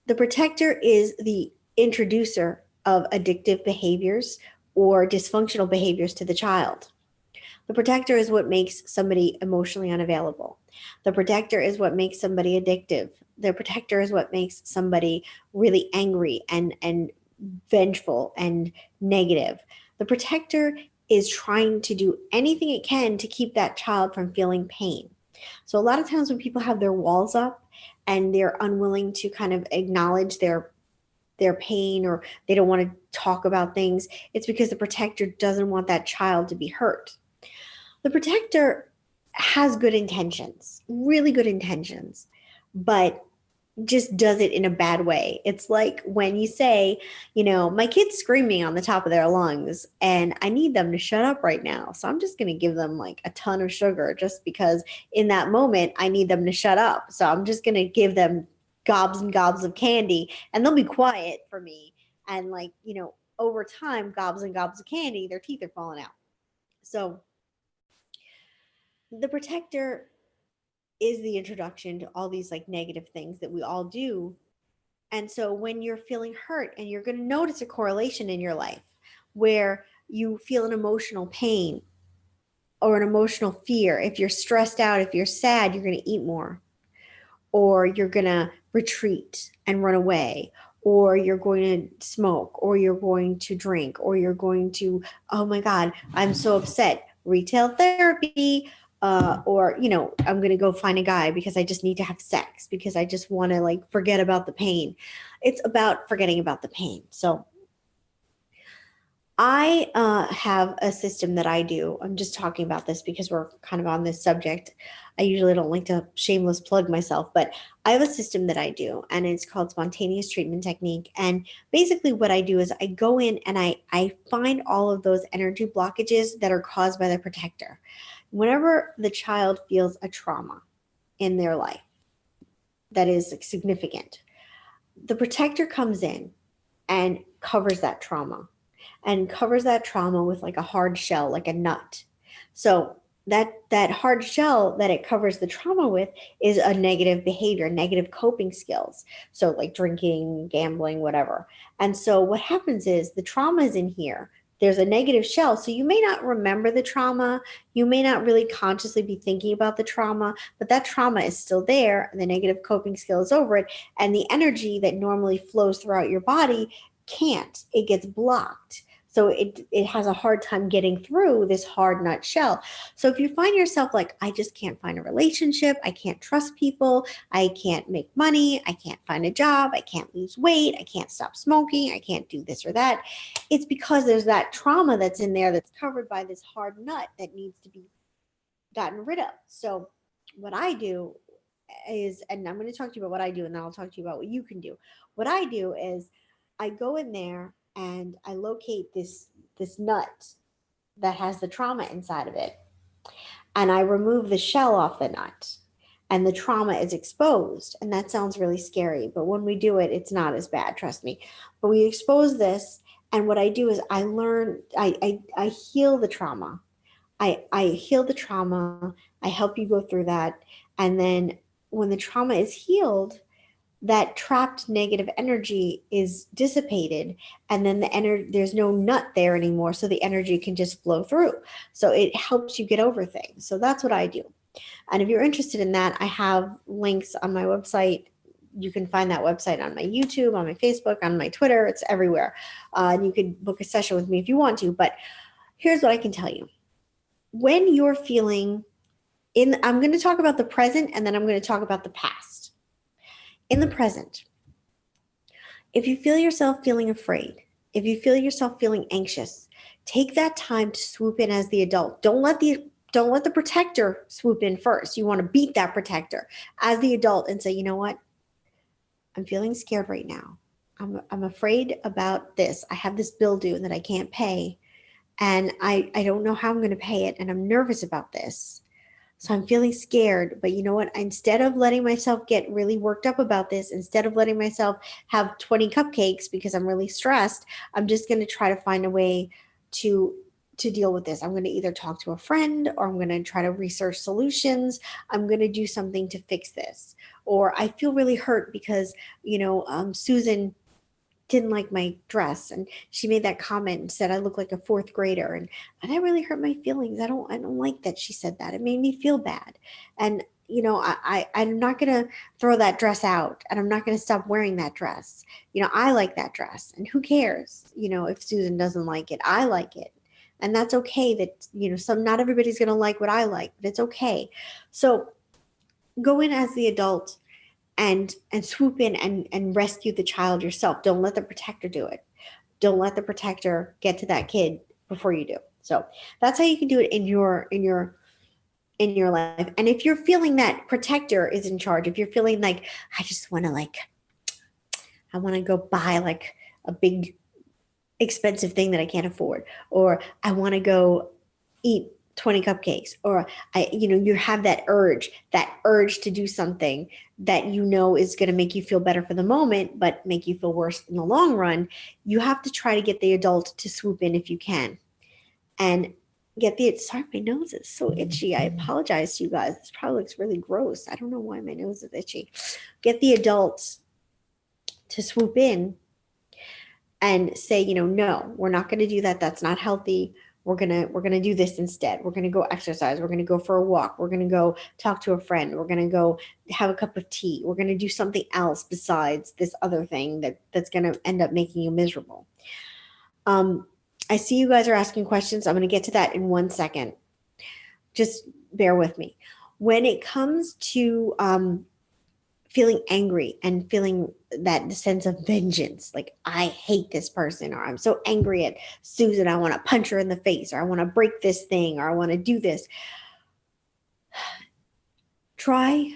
[SPEAKER 1] The protector is the introducer of addictive behaviors or dysfunctional behaviors to the child. The protector is what makes somebody emotionally unavailable. The protector is what makes somebody addictive. The protector is what makes somebody really angry and vengeful and negative. The protector is trying to do anything it can to keep that child from feeling pain. So a lot of times when people have their walls up and they're unwilling to kind of acknowledge their pain, or they don't want to talk about things, it's because the protector doesn't want that child to be hurt. The protector has good intentions, really good intentions, but just does it in a bad way. It's like when you say, my kid's screaming on the top of their lungs and I need them to shut up right now. So I'm just going to give them like a ton of sugar just because in that moment I need them to shut up. So I'm just going to give them gobs and gobs of candy and they'll be quiet for me. And over time, gobs and gobs of candy, their teeth are falling out. So the protector is the introduction to all these like negative things that we all do. And so when you're feeling hurt, and you're going to notice a correlation in your life where you feel an emotional pain or an emotional fear. If you're stressed out, if you're sad, you're going to eat more, or you're going to retreat and run away, or you're going to smoke, or you're going to drink, or you're going to, oh my God, I'm so upset, retail therapy, or, I'm going to go find a guy because I just need to have sex because I just want to like forget about the pain. It's about forgetting about the pain. So I have a system that I do. I'm just talking about this because we're kind of on this subject. I usually don't like to shameless plug myself, but I have a system that I do, and it's called spontaneous treatment technique. And basically, what I do is I go in and I find all of those energy blockages that are caused by the protector. Whenever the child feels a trauma in their life that is significant, the protector comes in and covers that trauma, and covers that trauma with like a hard shell, like a nut. So that hard shell that it covers the trauma with is a negative behavior, negative coping skills. So like drinking, gambling, whatever. And so what happens is the trauma is in here. There's a negative shell. So you may not remember the trauma. You may not really consciously be thinking about the trauma, but that trauma is still there. And the negative coping skill is over it. And the energy that normally flows throughout your body can't. It gets blocked. So it has a hard time getting through this hard nut shell. So if you find yourself like, I just can't find a relationship, I can't trust people, I can't make money, I can't find a job, I can't lose weight, I can't stop smoking, I can't do this or that, it's because there's that trauma that's in there that's covered by this hard nut that needs to be gotten rid of. So what I do is, and I'm going to talk to you about what I do, and then I'll talk to you about what you can do. What I do is I go in there and I locate this nut that has the trauma inside of it, and I remove the shell off the nut, and the trauma is exposed. And that sounds really scary, but when we do it, it's not as bad, trust me. But we expose this, and what I do is I learn, I heal the trauma. I heal the trauma. I help you go through that. And then when the trauma is healed, that trapped negative energy is dissipated, and then there's no nut there anymore, so the energy can just flow through. So it helps you get over things. So that's what I do. And if you're interested in that, I have links on my website. You can find that website on my YouTube, on my Facebook, on my Twitter. It's everywhere. And you could book a session with me if you want to. But here's what I can tell you. When you're feeling I'm going to talk about the present, and then I'm going to talk about the past. In the present, if you feel yourself feeling afraid, if you feel yourself feeling anxious, take that time to swoop in as the adult. Don't let the protector swoop in first. You want to beat that protector as the adult and say, you know what? I'm feeling scared right now. I'm afraid about this. I have this bill due that I can't pay, and I don't know how I'm going to pay it, and I'm nervous about this. So I'm feeling scared, but you know what? Instead of letting myself get really worked up about this, instead of letting myself have 20 cupcakes because I'm really stressed, I'm just going to try to find a way to to deal with this. I'm going to either talk to a friend, or I'm going to try to research solutions. I'm going to do something to fix this. Or I feel really hurt because, Susan didn't like my dress, and she made that comment and said I look like a fourth grader, and that really hurt my feelings. I don't like that she said that. It made me feel bad. And I'm not gonna throw that dress out, and I'm not gonna stop wearing that dress. I like that dress, and who cares, if Susan doesn't like it. I like it. And that's okay. That not everybody's gonna like what I like, but it's okay. So go in as the adult and swoop in and rescue the child yourself. Don't let the protector do it. Don't let the protector get to that kid before you do. So that's how you can do it in your life. And if you're feeling that protector is in charge, if you're feeling like I just want to I want to go buy like a big expensive thing that I can't afford, or I want to go eat 20 cupcakes, or you have that urge to do something that is going to make you feel better for the moment, but make you feel worse in the long run. You have to try to get the adult to swoop in if you can, and sorry, my nose is so itchy. I apologize to you guys. This probably looks really gross. I don't know why my nose is itchy. Get the adults to swoop in and say, no, we're not going to do that. That's not healthy. We're going to do this instead. We're going to go exercise. We're going to go for a walk. We're going to go talk to a friend. We're going to go have a cup of tea. We're going to do something else besides this other thing that's going to end up making you miserable. I see you guys are asking questions. I'm going to get to that in 1 second. Just bear with me. When it comes to feeling angry and feeling that sense of vengeance, like I hate this person, or I'm so angry at Susan, I want to punch her in the face, or I want to break this thing, or I want to do this. Try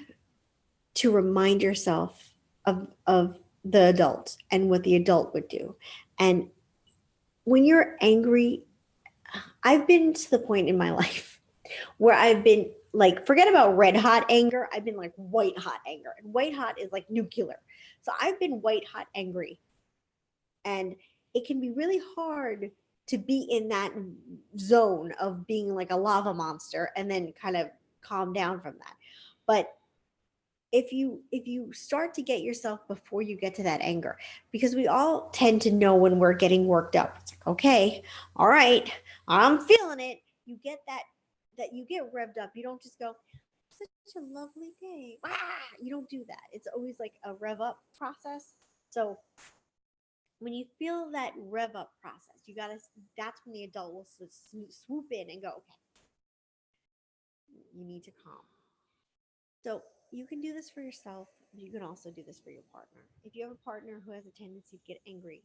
[SPEAKER 1] to remind yourself of the adult and what the adult would do. And when you're angry, I've been to the point in my life where I've been like, forget about red hot anger. I've been like white hot anger, and white hot is like nuclear. So I've been white hot angry, and it can be really hard to be in that zone of being like a lava monster and then kind of calm down from that. But if you start to get yourself before you get to that anger, because we all tend to know when we're getting worked up. It's like, okay, all right, I'm feeling it. You get that you get revved up. You don't just go, such a lovely day. You don't do that. It's always like a rev up process. So when you feel that rev up process, that's when the adult will swoop in and go, okay, you need to calm. So you can do this for yourself. You can also do this for your partner. If you have a partner who has a tendency to get angry,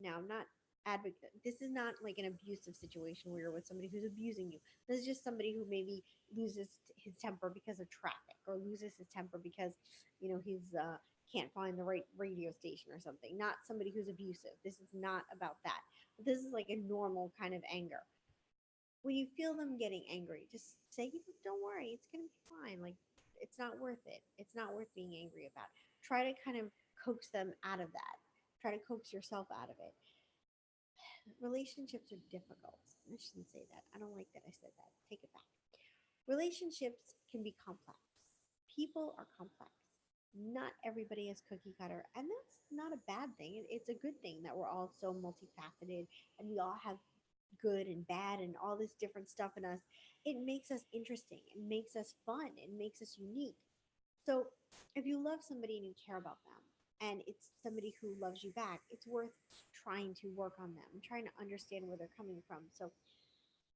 [SPEAKER 1] now I'm not advocate. This is not like an abusive situation where you're with somebody who's abusing you. This is just somebody who maybe loses his temper because of traffic, or loses his temper because he's can't find the right radio station or something. Not somebody who's abusive. This is not about that. But this is like a normal kind of anger. When you feel them getting angry, just say, don't worry, it's gonna be fine. Like, it's not worth it. It's not worth being angry about. Try to kind of coax them out of that. Try to coax yourself out of it. Relationships are difficult. I shouldn't say that. I don't like that I said that. Take it back. Relationships can be complex. People are complex. Not everybody is cookie cutter, and that's not a bad thing. It's a good thing that we're all so multifaceted and we all have good and bad and all this different stuff in us. It makes us interesting. It makes us fun. It makes us unique. So if you love somebody and you care about them, and it's somebody who loves you back, it's worth trying to work on them, trying to understand where they're coming from. So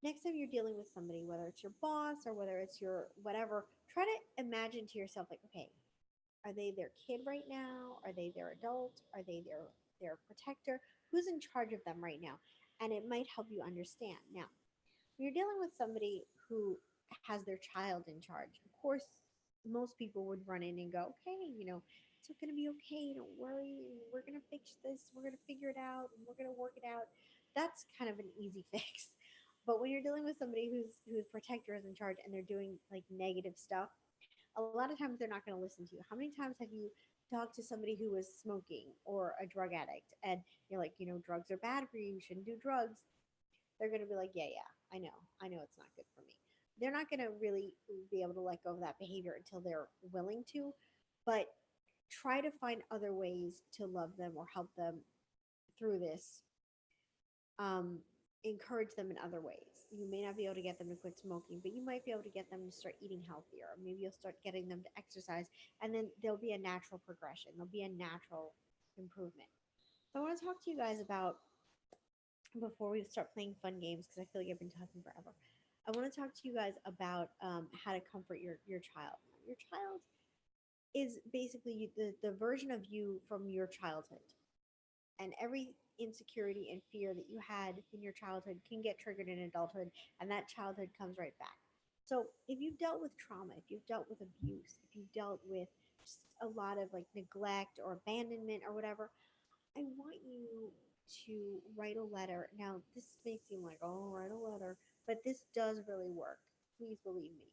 [SPEAKER 1] next time you're dealing with somebody, whether it's your boss or whether it's your whatever, try to imagine to yourself, like, okay, are they their kid right now? Are they their adult? Are they their protector? Who's in charge of them right now? And it might help you understand. Now, when you're dealing with somebody who has their child in charge, of course, most people would run in and go, okay, it's going to be okay. Don't worry. We're going to fix this. We're going to figure it out. And we're going to work it out. That's kind of an easy fix. But when you're dealing with somebody whose protector is in charge and they're doing like negative stuff, a lot of times they're not going to listen to you. How many times have you talked to somebody who was smoking or a drug addict and you're like, drugs are bad for you. You shouldn't do drugs. They're going to be like, yeah, yeah, I know it's not good for me. They're not going to really be able to let go of that behavior until they're willing to, but try to find other ways to love them or help them through this. Um, Encourage them in other ways. You may not be able to get them to quit smoking, but you might be able to get them to start eating healthier. Maybe you'll start getting them to exercise, and then there'll be a natural progression. There'll be a natural improvement. So I want to talk to you guys about, before we start playing fun games, because I feel like I've been talking forever. I want to talk to you guys about how to comfort your child. Your child is basically the version of you from your childhood, and every insecurity and fear that you had in your childhood can get triggered in adulthood, and that childhood comes right back. So if you've dealt with trauma, if you've dealt with abuse, if you've dealt with just a lot of like neglect or abandonment or whatever, I want you to write a letter. Now, this may seem like, oh, write a letter, but this does really work. Please believe me.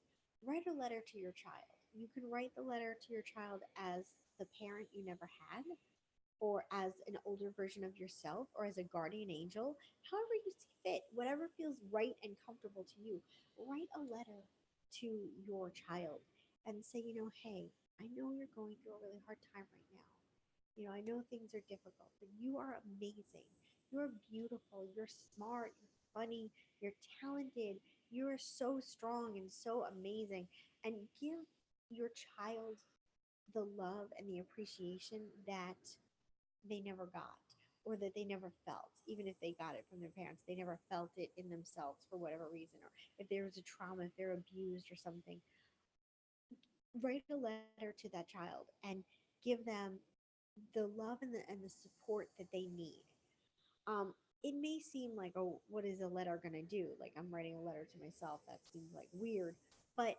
[SPEAKER 1] Write a letter to your child. You can write the letter to your child as the parent you never had, or as an older version of yourself, or as a guardian angel, however you see fit, whatever feels right and comfortable to you. Write a letter to your child and say, hey, I know you're going through a really hard time right now. I know things are difficult, but you are amazing. You're beautiful. You're smart. You're funny. You're talented. You are so strong and so amazing. And give your child the love and the appreciation that they never got, or that they never felt. Even if they got it from their parents, they never felt it in themselves for whatever reason. Or if there was a trauma, if they're abused or something, write a letter to that child and give them the love and the support that they need. It may seem like, oh, what is a letter going to do? Like, I'm writing a letter to myself. That seems like weird. But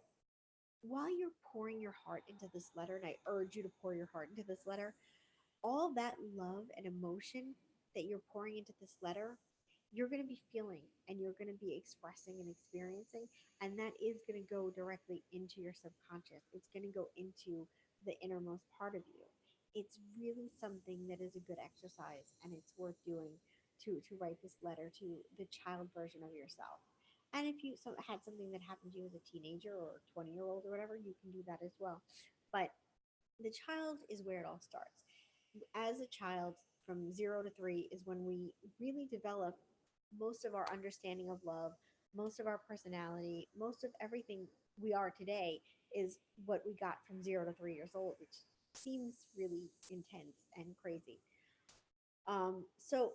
[SPEAKER 1] while you're pouring your heart into this letter, and I urge you to pour your heart into this letter, all that love and emotion that you're pouring into this letter, you're going to be feeling and you're going to be expressing and experiencing. And that is going to go directly into your subconscious. It's going to go into the innermost part of you. It's really something that is a good exercise, and it's worth doing to write this letter to the child version of yourself. And if you had something that happened to you as a teenager or 20-year-old or whatever, you can do that as well. But the child is where it all starts. As a child, from 0 to 3 is when we really develop most of our understanding of love, most of our personality, most of everything we are today is what we got from 0 to 3 years old, which seems really intense and crazy. So,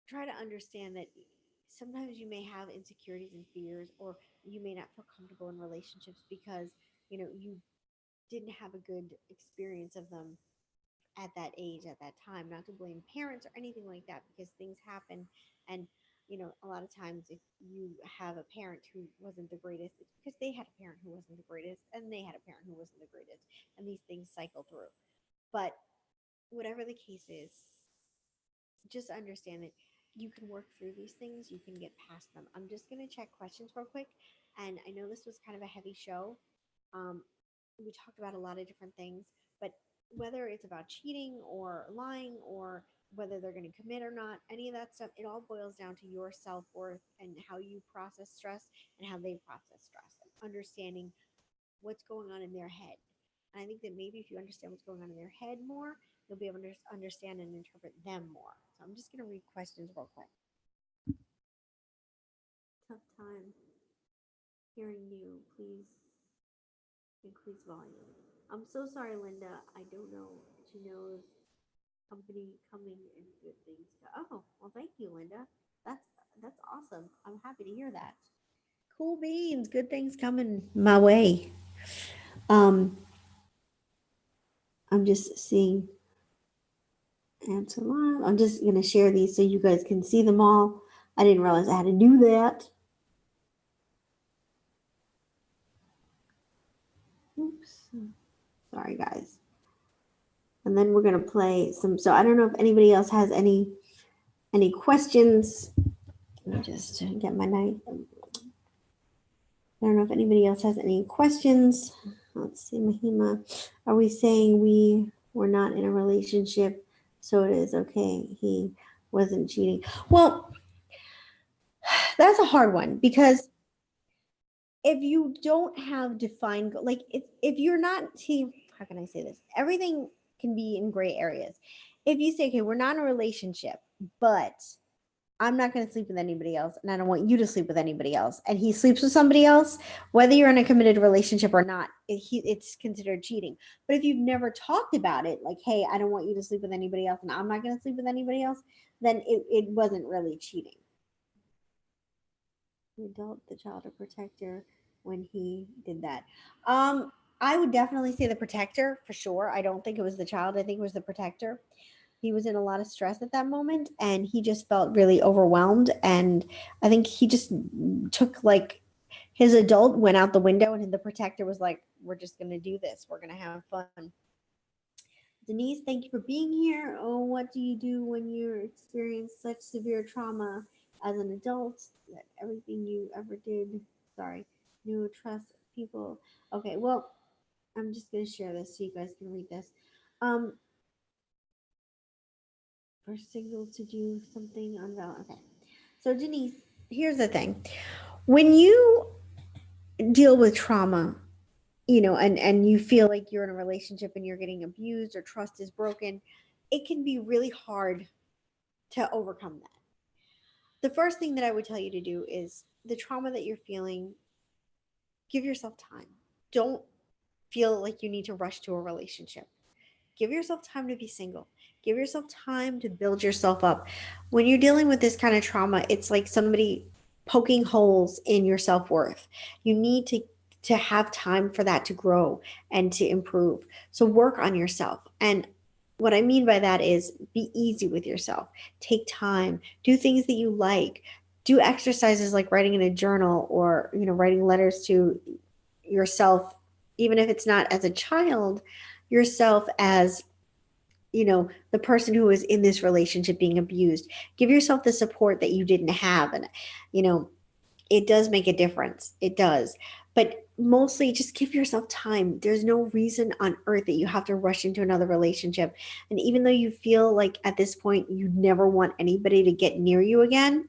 [SPEAKER 1] try to understand that sometimes you may have insecurities and fears, or you may not feel comfortable in relationships because, you didn't have a good experience of them at that age, at that time. Not to blame parents or anything like that, because things happen. And, a lot of times if you have a parent who wasn't the greatest, it's because they had a parent who wasn't the greatest, and they had a parent who wasn't the greatest. And these things cycle through. But whatever the case is, just understand that you can work through these things, you can get past them. I'm just going to check questions real quick. And I know this was kind of a heavy show. Um, we talked about a lot of different things, but whether it's about cheating or lying or whether they're going to commit or not, any of that stuff, it all boils down to your self worth and how you process stress and how they process stress and understanding what's going on in their head. And I think that maybe if you understand what's going on in their head more, you'll be able to understand and interpret them more. So I'm just going to read questions real quick. Tough time hearing you. Please increase volume. I'm so sorry, Linda. I don't know. She knows company coming and good things. Oh, well, thank you, Linda. That's that's awesome. I'm happy to hear that. Cool beans. Good things coming my way. Um, I'm just seeing answer live. I'm just gonna share these so you guys can see them all. I didn't realize I had to do that. Oops. Sorry, guys. And then we're gonna play some. So I don't know if anybody else has any questions. Let me just get my night. I don't know if anybody else has any questions. Let's see, Mahima. Are we saying we were not in a relationship, so it is okay? He wasn't cheating. Well, that's a hard one because if you don't have defined, like if you're not, see, how can I say this? Everything can be in gray areas. If you say, okay, we're not in a relationship, but I'm not going to sleep with anybody else, and I don't want you to sleep with anybody else, and he sleeps with somebody else, whether you're in a committed relationship or not, it's considered cheating. But if you've never talked about it, like, hey, I don't want you to sleep with anybody else, and I'm not going to sleep with anybody else, then it wasn't really cheating. The adult, the child, or protector when he did that. I would definitely say the protector for sure. I don't think it was the child. I think it was the protector. He was in a lot of stress at that moment and he just felt really overwhelmed. And I think he just took like his adult went out the window and the protector was like, we're just going to do this. We're going to have fun. Denise, thank you for being here. Oh, what do you do when you experience such severe trauma as an adult that everything you ever did, sorry, knew, trust people? Okay, well, I'm just going to share this so you guys can read this. For signals to do something unvalid. Okay. So, Denise, here's the thing. When you deal with trauma, and you feel like you're in a relationship and you're getting abused or trust is broken, it can be really hard to overcome that. The first thing that I would tell you to do is the trauma that you're feeling, give yourself time. Don't feel like you need to rush to a relationship. Give yourself time to be single. Give yourself time to build yourself up. When you're dealing with this kind of trauma, it's like somebody poking holes in your self-worth. You need to have time for that to grow and to improve. So work on yourself. And what I mean by that is be easy with yourself. Take time. Do things that you like. Do exercises like writing in a journal or, writing letters to yourself, even if it's not as a child, yourself as the person who is in this relationship being abused. Give yourself the support that you didn't have. And it does make a difference. It does. But mostly just give yourself time. There's no reason on earth that you have to rush into another relationship. And even though you feel like at this point you never want anybody to get near you again,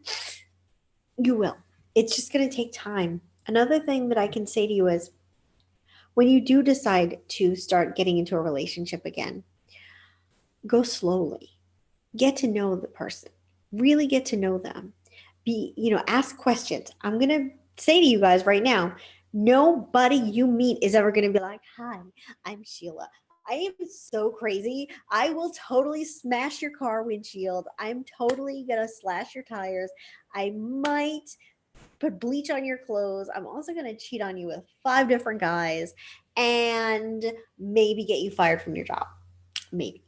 [SPEAKER 1] you will. It's just going to take time. Another thing that I can say to you is when you do decide to start getting into a relationship again, go slowly. Get to know the person. Really get to know them. Ask questions. I'm going to say to you guys right now, nobody you meet is ever going to be like, "Hi, I'm Sheila. I am so crazy. I will totally smash your car windshield. I'm totally going to slash your tires. I might put bleach on your clothes. I'm also going to cheat on you with 5 different guys and maybe get you fired from your job." Maybe.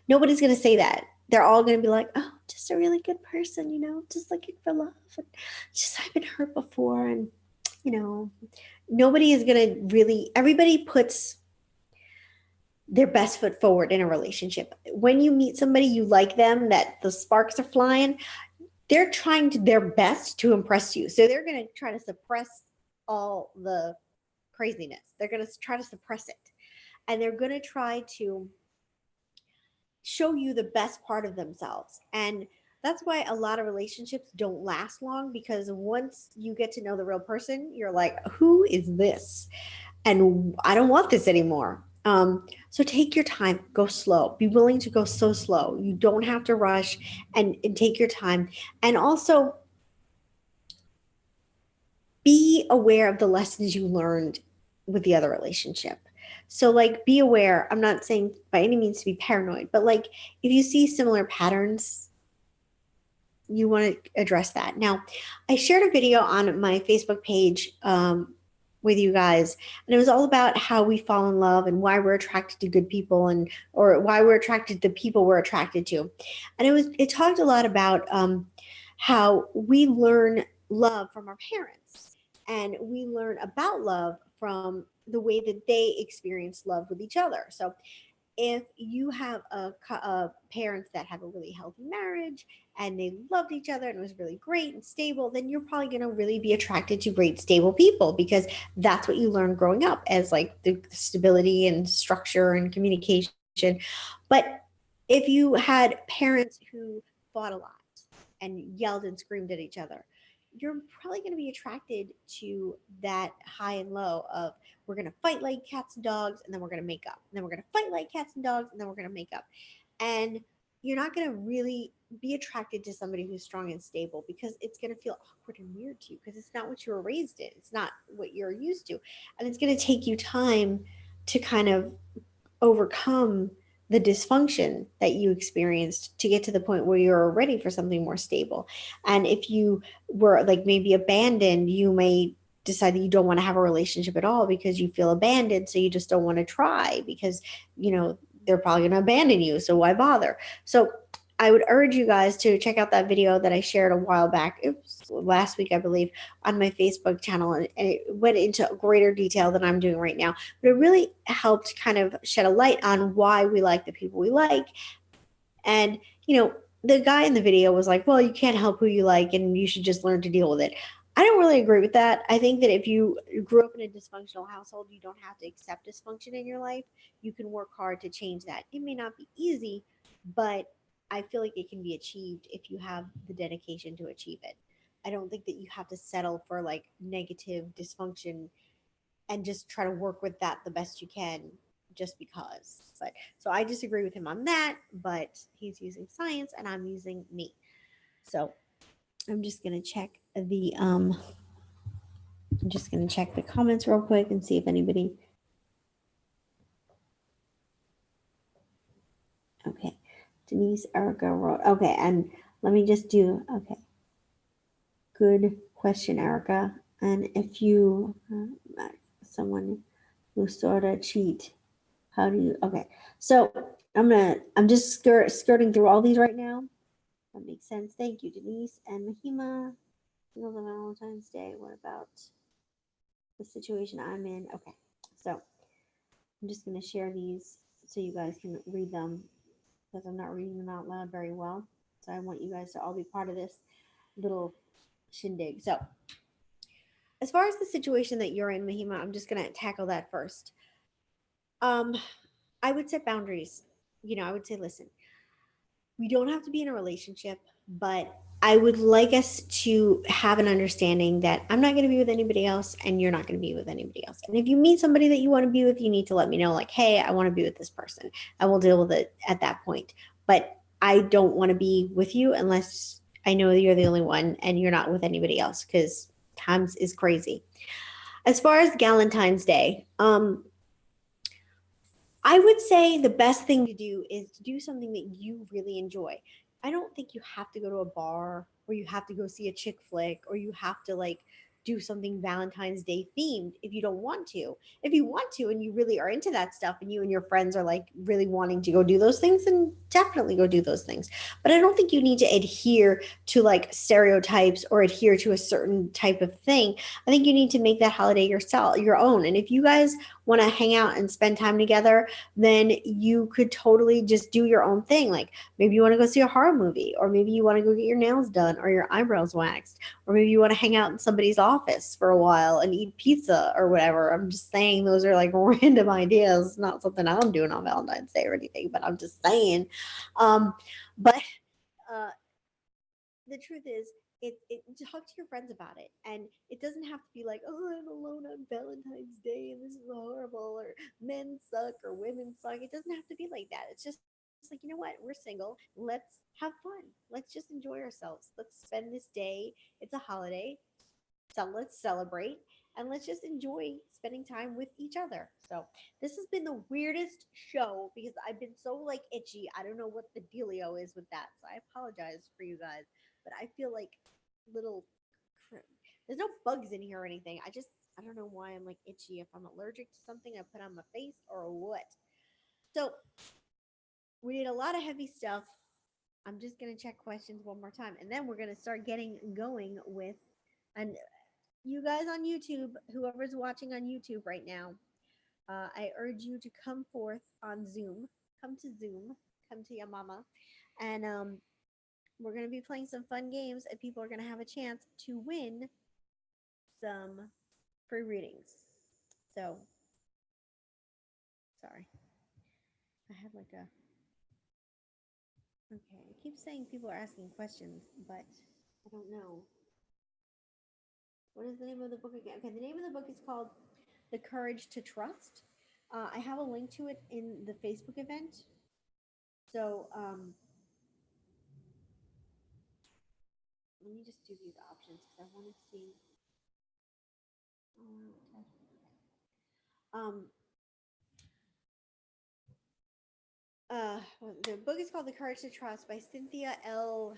[SPEAKER 1] Nobody's going to say that. They're all going to be like, oh, just a really good person, just looking for love. And just I've been hurt before. And, nobody is going to really, everybody puts their best foot forward in a relationship. When you meet somebody, you like them, that the sparks are flying, they're trying their best to impress you. So they're going to try to suppress all the craziness. They're going to try to suppress it. And they're going to try to show you the best part of themselves. And that's why a lot of relationships don't last long, because once you get to know the real person, you're like, who is this? And I don't want this anymore. So take your time, go slow, be willing to go so slow. You don't have to rush, and take your time. And also be aware of the lessons you learned with the other relationship. So, like, be aware. I'm not saying by any means to be paranoid, but like, if you see similar patterns, you want to address that. Now, I shared a video on my Facebook page with you guys, and it was all about how we fall in love and why we're attracted to good people, and or why we're attracted to people we're attracted to. And it talked a lot about how we learn love from our parents, and we learn about love from the way that they experience love with each other. So if you have parents that have a really healthy marriage and they loved each other and it was really great and stable, then you're probably going to really be attracted to great stable people, because that's what you learn growing up, as like the stability and structure and communication. But if you had parents who fought a lot and yelled and screamed at each other, you're probably going to be attracted to that high and low of, we're going to fight like cats and dogs, and then we're going to make up. And then we're going to fight like cats and dogs, and then we're going to make up. And you're not going to really be attracted to somebody who's strong and stable, because it's going to feel awkward and weird to you, because it's not what you were raised in. It's not what you're used to. And it's going to take you time to kind of overcome the dysfunction that you experienced to get to the point where you're ready for something more stable. And if you were like maybe abandoned, you may decide that you don't want to have a relationship at all because you feel abandoned. So you just don't want to try, because, they're probably going to abandon you. So why bother? So I would urge you guys to check out that video that I shared a while back. It was last week, I believe, on my Facebook channel. And it went into greater detail than I'm doing right now. But it really helped kind of shed a light on why we like the people we like. And, the guy in the video was like, well, you can't help who you like, and you should just learn to deal with it. I don't really agree with that. I think that if you grew up in a dysfunctional household, you don't have to accept dysfunction in your life. You can work hard to change that. It may not be easy, but I feel like it can be achieved if you have the dedication to achieve it. I don't think that you have to settle for like negative dysfunction and just try to work with that the best you can just because. But so I disagree with him on that, but he's using science and I'm using me. So I'm just gonna check the comments real quick and see if anybody. Okay, Denise, Erica wrote. Okay, and let me just do. Okay, good question, Erica. And if you someone who sort of cheat, how do you? Okay, so I'm just skirting through all these right now. That makes sense. Thank you, Denise and Mahima. On Valentine's Day. What about the situation I'm in? Okay, so I'm just going to share these so you guys can read them, because I'm not reading them out loud very well. So I want you guys to all be part of this little shindig. So as far as the situation that you're in, Mahima, I'm just going to tackle that first. I would set boundaries. I would say, listen, we don't have to be in a relationship, but I would like us to have an understanding that I'm not going to be with anybody else and you're not going to be with anybody else. And if you meet somebody that you want to be with, you need to let me know, like, hey, I want to be with this person. I will deal with it at that point. But I don't want to be with you unless I know that you're the only one and you're not with anybody else, because times is crazy. As far as Valentine's Day, I would say the best thing to do is to do something that you really enjoy. I don't think you have to go to a bar, or you have to go see a chick flick, or you have to like do something Valentine's Day themed if you don't want to. If you want to and you really are into that stuff and you and your friends are like really wanting to go do those things, then definitely go do those things. But I don't think you need to adhere to like stereotypes or adhere to a certain type of thing. I think you need to make that holiday yourself, your own. And if you guys want to hang out and spend time together, then you could totally just do your own thing. Like maybe you want to go see a horror movie, or maybe you want to go get your nails done or your eyebrows waxed, or maybe you want to hang out in somebody's office for a while and eat pizza or whatever. I'm just saying those are like random ideas. It's not something I'm doing on Valentine's Day or anything, but I'm just saying. But uh, the truth is, it talk to your friends about it, and it doesn't have to be like, oh, I'm alone on Valentine's Day and this is horrible, or men suck or women suck. It doesn't have to be like that. It's just like, you know what, we're single, let's have fun, let's just enjoy ourselves, let's spend this day, it's a holiday, so let's celebrate and let's just enjoy spending time with each other. So this has been the weirdest show because I've been so like itchy. I don't know what the dealio is with that, so I apologize for you guys. But I feel like little. There's no bugs in here or anything. I don't know why I'm like itchy. If I'm allergic to something I put on my face or what. So we did a lot of heavy stuff. I'm just gonna check questions one more time, and then we're gonna start getting going with. And you guys on YouTube, whoever's watching on YouTube right now, I urge you to come forth on Zoom. Come to Zoom. Come to your mama, and we're gonna be playing some fun games, and people are gonna have a chance to win some free readings. So, sorry, I have like a. Okay, I keep saying people are asking questions, but I don't know. What is the name of the book again? Okay, the name of the book is called The Courage to Trust. I have a link to it in the Facebook event. So let me just do these options because I want to see. Um, the book is called The Courage to Trust by Cynthia L.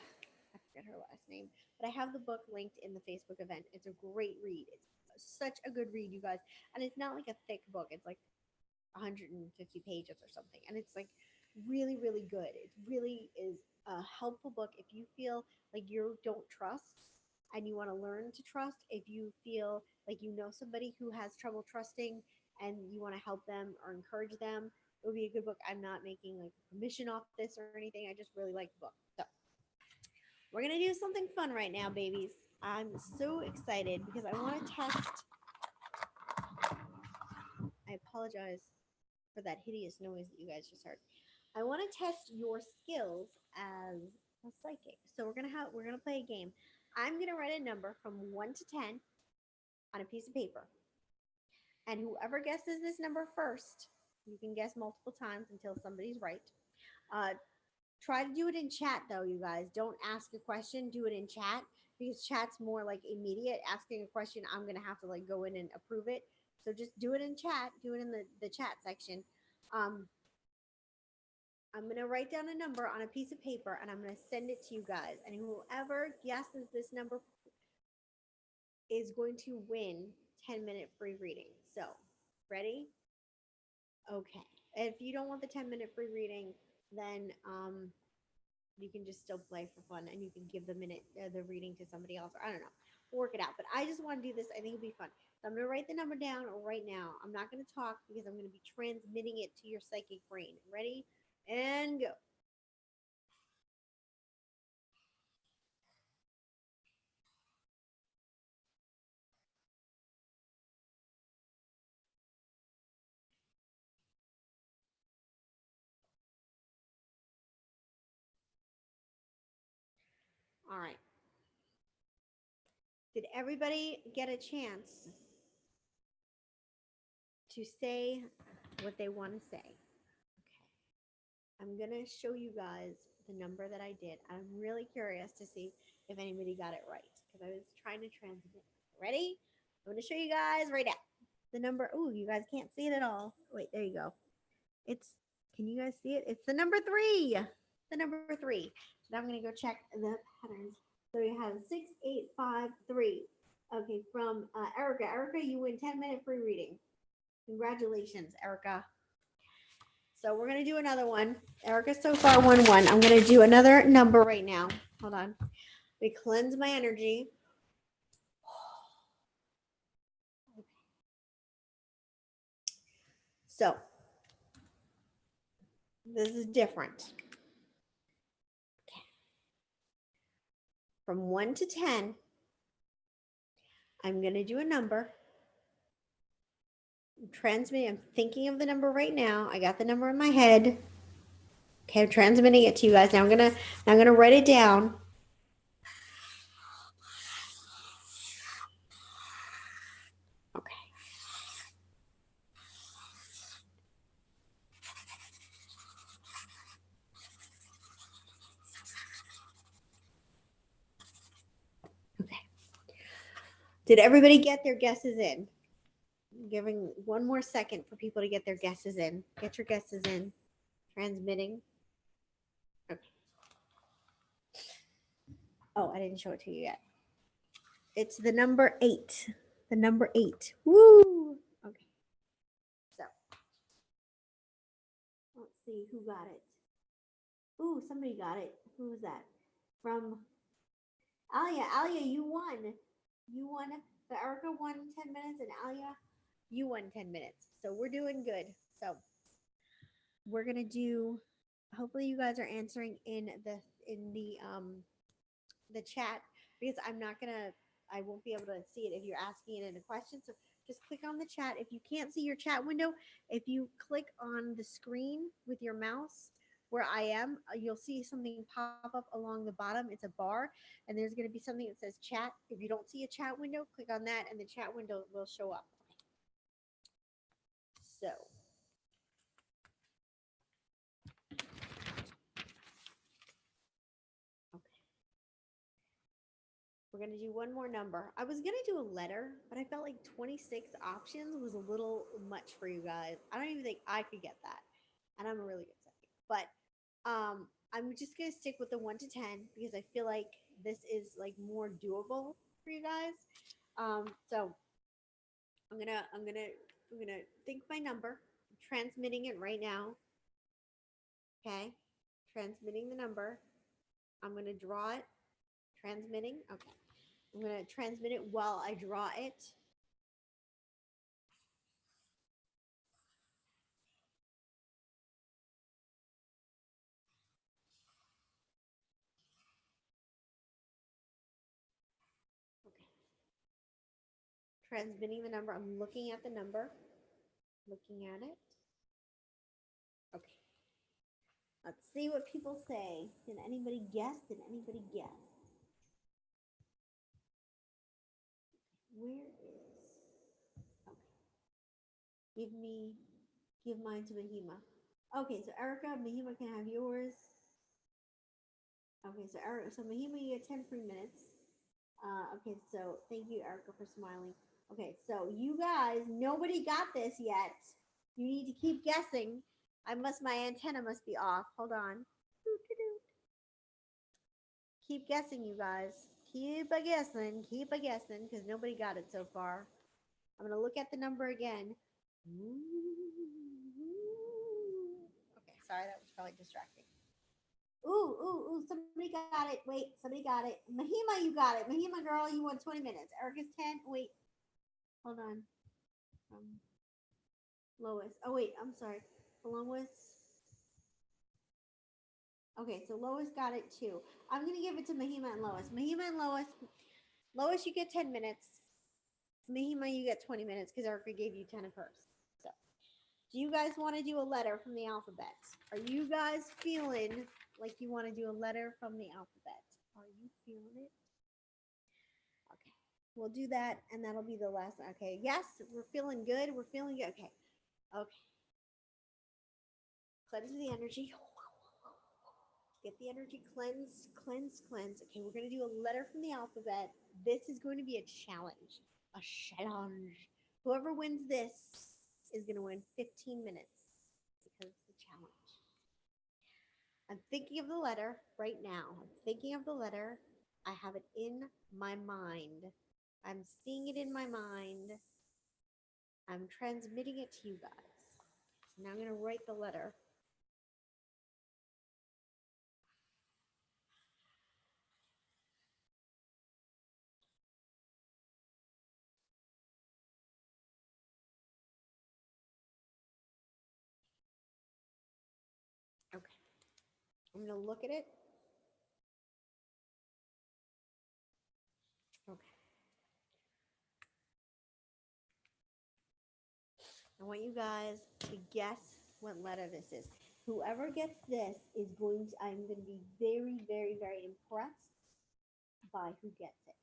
[SPEAKER 1] I forget her last name, but I have the book linked in the Facebook event. It's a great read. It's such a good read, you guys. And it's not like a thick book. It's like 150 pages or something, and it's like really really good. It really is a helpful book if you feel like you don't trust and you want to learn to trust, if you feel like you know somebody who has trouble trusting and you want to help them or encourage them. It would be a good book. I'm not making like a commission off this or anything. I just really like the book. So we're gonna do something fun right now, babies. I'm so excited because I want to test. I apologize for that hideous noise that you guys just heard. I want to test your skills as a psychic. So we're gonna play a game. I'm gonna write a number from 1 to 10 on a piece of paper, and whoever guesses this number first, you can guess multiple times until somebody's right. Uh, Try to do it in chat though, you guys. Don't ask a question. Do it in chat because chat's more like immediate. Asking a question, I'm gonna have to like go in and approve it. So just do it in chat. Do it in the chat section. Um, I'm going to write down a number on a piece of paper and I'm going to send it to you guys. And whoever guesses this number is going to win 10-minute free reading. So, ready? Okay. If you don't want the 10-minute free reading, then you can just still play for fun and you can give the reading to somebody else. Or I don't know. We'll work it out. But I just want to do this. I think it'll be fun. So I'm going to write the number down right now. I'm not going to talk because I'm going to be transmitting it to your psychic brain. Ready? And go. All right. Did everybody get a chance to say what they want to say? Okay. I'm going to show you guys the number that I did. I'm really curious to see if anybody got it right because I was trying to transmit. Ready? I'm going to show you guys right now. The number, oh, you guys can't see it at all. Wait, there you go. Can you guys see it? It's the number 3. The number 3. So now I'm going to go check the patterns. So we have 6, 8, 5, 3. Okay, from Erica. Erica, you win 10-minute free reading. Congratulations, Erica. So we're gonna do another one. Erica so far won one. I'm gonna do another number right now. Hold on. We cleanse my energy. So this is different. From 1 to 10, I'm gonna do a number. I'm thinking of the number right now. I got the number in my head. Okay, I'm transmitting it to you guys. Now I'm gonna write it down. Okay. Okay. Did everybody get their guesses in? I'm giving one more second for people to get their guesses in. Get your guesses in. Transmitting. Okay. Oh, I didn't show it to you yet. It's the number 8. The number 8. Woo! Okay. So let's see who got it. Ooh, somebody got it. Who was that? From Alia. Alia, you won. You won. The Erica won 10 minutes, and Alia, you won 10 minutes. So we're doing good. So we're gonna do. Hopefully, you guys are answering in the chat, because I won't be able to see it if you're asking it in a question. So just click on the chat. If you can't see your chat window, if you click on the screen with your mouse where I am, you'll see something pop up along the bottom. It's a bar, and there's going to be something that says chat. If you don't see a chat window, click on that, and the chat window will show up. So we're going to do one more number. I was going to do a letter, but I felt like 26 options was a little much for you guys. I don't even think I could get that. And I'm a really good psychic. But I'm just going to stick with the 1 to 10, because I feel like this is like more doable for you guys. So I'm gonna think my number. I'm transmitting it right now. Okay. Transmitting the number. I'm gonna draw it. Transmitting. Okay. I'm gonna transmit it while I draw it. Okay. Transmitting the number. I'm looking at the number. Looking at it. Okay. Let's see what people say. Did anybody guess? Did anybody guess? Where is? Okay. Give mine to Mahima. Okay, so Erica, Mahima can have yours. Okay, so Erica, so Mahima, you get 10 free minutes. Okay, so thank you, Erica, for smiling. Okay, so you guys, nobody got this yet. You need to keep guessing. My antenna must be off. Hold on. Keep guessing, you guys. Keep a guessing, because nobody got it so far. I'm gonna look at the number again. Okay, sorry, that was probably distracting. Ooh, somebody got it. Wait, somebody got it. Mahima, you got it. Mahima, girl, you won 20 minutes. Erica's 10. Wait, hold on. Lois. Oh, wait, I'm sorry. Lois. Okay, so Lois got it too. I'm going to give it to Mahima and Lois. Mahima and Lois. Lois, you get 10 minutes. Mahima, you get 20 minutes because Erica gave you 10 of hers. So, do you guys want to do a letter from the alphabet? Are you guys feeling like you want to do a letter from the alphabet? Are you feeling it? Okay. We'll do that, and that'll be the last. Okay. Yes, we're feeling good. We're feeling good. Okay. Okay. Cleanse the energy. Get the energy cleansed, cleanse. Okay, we're going to do a letter from the alphabet. This is going to be a challenge. A challenge. Whoever wins this is going to win 15 minutes because it's a challenge. I'm thinking of the letter right now. I'm thinking of the letter. I have it in my mind. I'm seeing it in my mind. I'm transmitting it to you guys. So now I'm going to write the letter. Okay. I'm going to look at it. Okay. I want you guys to guess what letter this is. Whoever gets this is going to, I'm going to be very, very, very impressed by who gets it.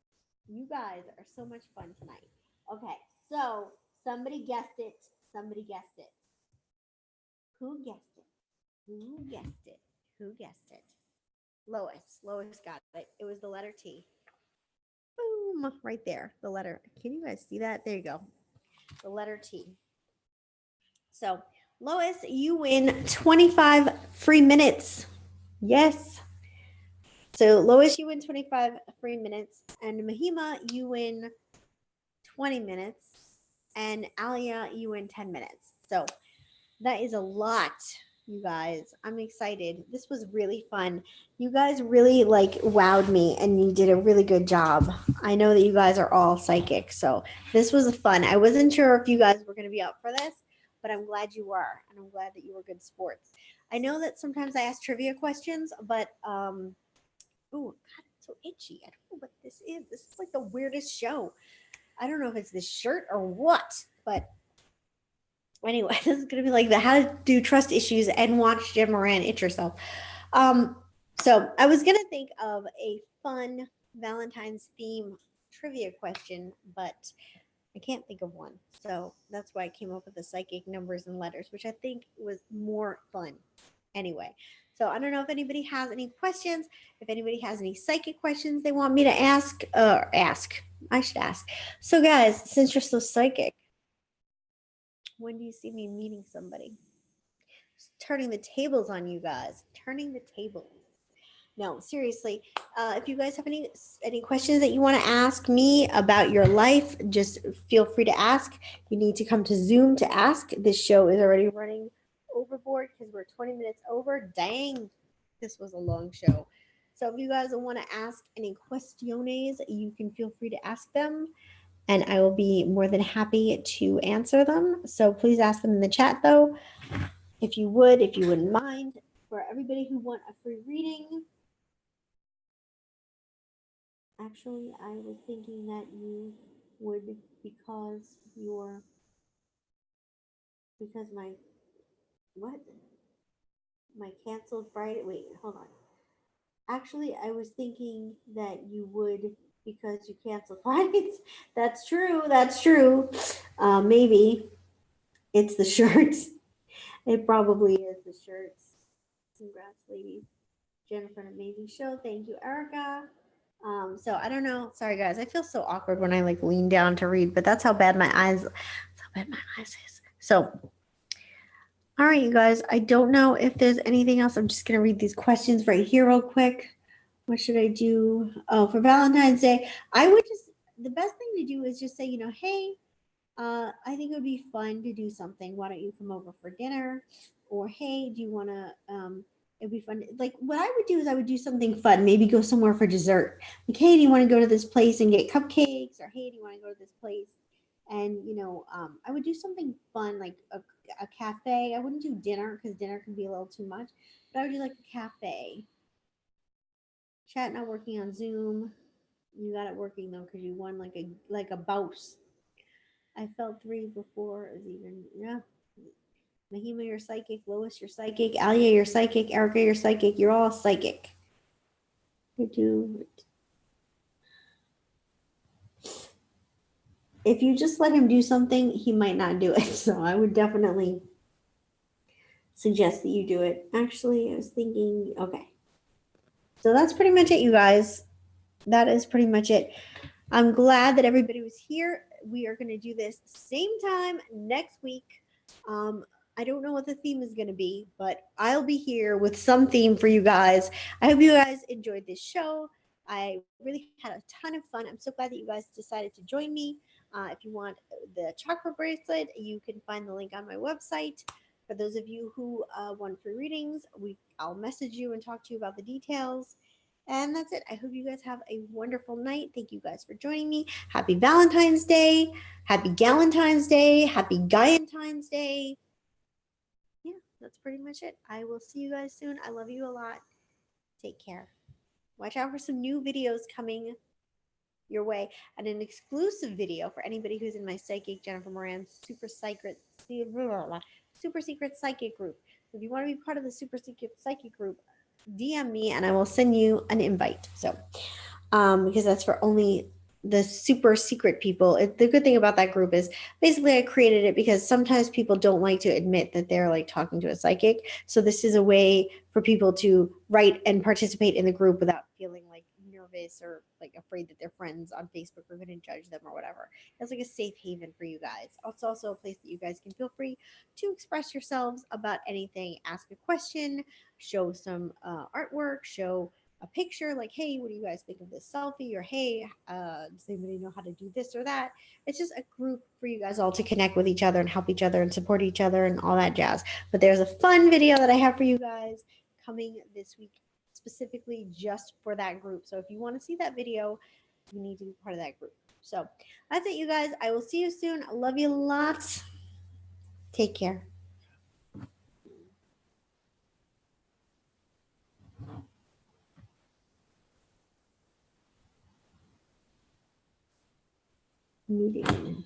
[SPEAKER 1] You guys are so much fun tonight. Okay, so somebody guessed it. Somebody guessed it. Who guessed it? Who guessed it? Who guessed it? Lois. Lois got it. It was the letter T. Boom. Right there. The letter. Can you guys see that? There you go. The letter T. So, Lois, you win 25 free minutes. Yes. So, Lois, you win 25 free minutes. And Mahima, you win 20 minutes. And Alia, you win 10 minutes. So, that is a lot, you guys. I'm excited. This was really fun. You guys really wowed me and you did a really good job. I know that you guys are all psychic. So, this was fun. I wasn't sure if you guys were going to be up for this, but I'm glad you were, and I'm glad that you were good sports. I know that sometimes I ask trivia questions, but oh God, it's so itchy. I don't know what this is. This is like the weirdest show. I don't know if it's this shirt or what, but anyway, this is gonna be like the how to do trust issues and watch Jen Moran itch herself. So I was gonna think of a fun Valentine's theme trivia question, but I can't think of one. So that's why I came up with the psychic numbers and letters, which I think was more fun. Anyway, so I don't know if anybody has any questions. If anybody has any psychic questions they want me to ask, I should ask. So, guys, since you're so psychic, when do you see me meeting somebody? Just turning the tables on you guys. Turning the tables. No, seriously. If you guys have any questions that you want to ask me about your life, just feel free to ask. You need to come to Zoom to ask. This show is already running overboard because we're 20 minutes over. Dang, this was a long show. So if you guys want to ask any questiones, you can feel free to ask them, and I will be more than happy to answer them. So please ask them in the chat, though, if you wouldn't mind. For everybody who want a free reading, actually, I was thinking that you would because what? My canceled Friday. Wait, hold on. Actually, I was thinking that you would because you canceled Fridays. That's true. That's true. Maybe it's the shirts. It probably is the shirts. Congrats, ladies. Jennifer, an amazing show. Thank you, Erica. So I don't know. Sorry, guys. I feel so awkward when I lean down to read, but that's how bad my eyes. That's how bad my eyes is. So, all right, you guys. I don't know if there's anything else. I'm just gonna read these questions right here, real quick. What should I do? Oh, for Valentine's Day, I would just the best thing to do is just say, hey, I think it would be fun to do something. Why don't you come over for dinner? Or hey, do you want to? It'd be fun. Like what I would do is I would do something fun. Maybe go somewhere for dessert. Like hey, do you want to go to this place and get cupcakes? Or hey, do you want to go to this place? And I would do something fun like a cafe. I wouldn't do dinner because dinner can be a little too much. But I would do like a cafe. Chat not working on Zoom. You got it working though because you won like a bouse. I felt three before it was even yeah. Mahima, you're psychic. Lois, you're psychic. Alia, you're psychic. Erica, you're psychic. You're all psychic. If you just let him do something, he might not do it. So I would definitely suggest that you do it. Actually, I was thinking, okay. So that's pretty much it, you guys. That is pretty much it. I'm glad that everybody was here. We are going to do this same time next week. I don't know what the theme is going to be, but I'll be here with some theme for you guys. I hope you guys enjoyed this show. I really had a ton of fun. I'm so glad that you guys decided to join me. If you want the chakra bracelet, you can find the link on my website. For those of you who want free readings, I'll message you and talk to you about the details. And that's it. I hope you guys have a wonderful night. Thank you guys for joining me. Happy Valentine's Day. Happy Galentine's Day. Happy Guyentine's Day. Yeah, that's pretty much it. I will see you guys soon. I love you a lot. Take care. Watch out for some new videos coming your way, and an exclusive video for anybody who's in my Psychic Jennifer Moran super secret psychic group. So if you want to be part of the super secret psychic group, DM me and I will send you an invite. So because that's for only the super secret people. The good thing about that group is basically I created it because sometimes people don't like to admit that they're like talking to a psychic. So this is a way for people to write and participate in the group without feeling like nervous or like afraid that their friends on Facebook are going to judge them or whatever. It's like a safe haven for you guys. It's also a place that you guys can feel free to express yourselves about anything, ask a question, show some artwork, show a picture like, hey, what do you guys think of this selfie? Or hey, does anybody know how to do this or that? It's just a group for you guys all to connect with each other and help each other and support each other and all that jazz. But there's a fun video that I have for you guys coming this week specifically just for that group. So if you want to see that video, you need to be part of that group. So that's it, you guys. I will see you soon. I love you lots. Take care. Meeting.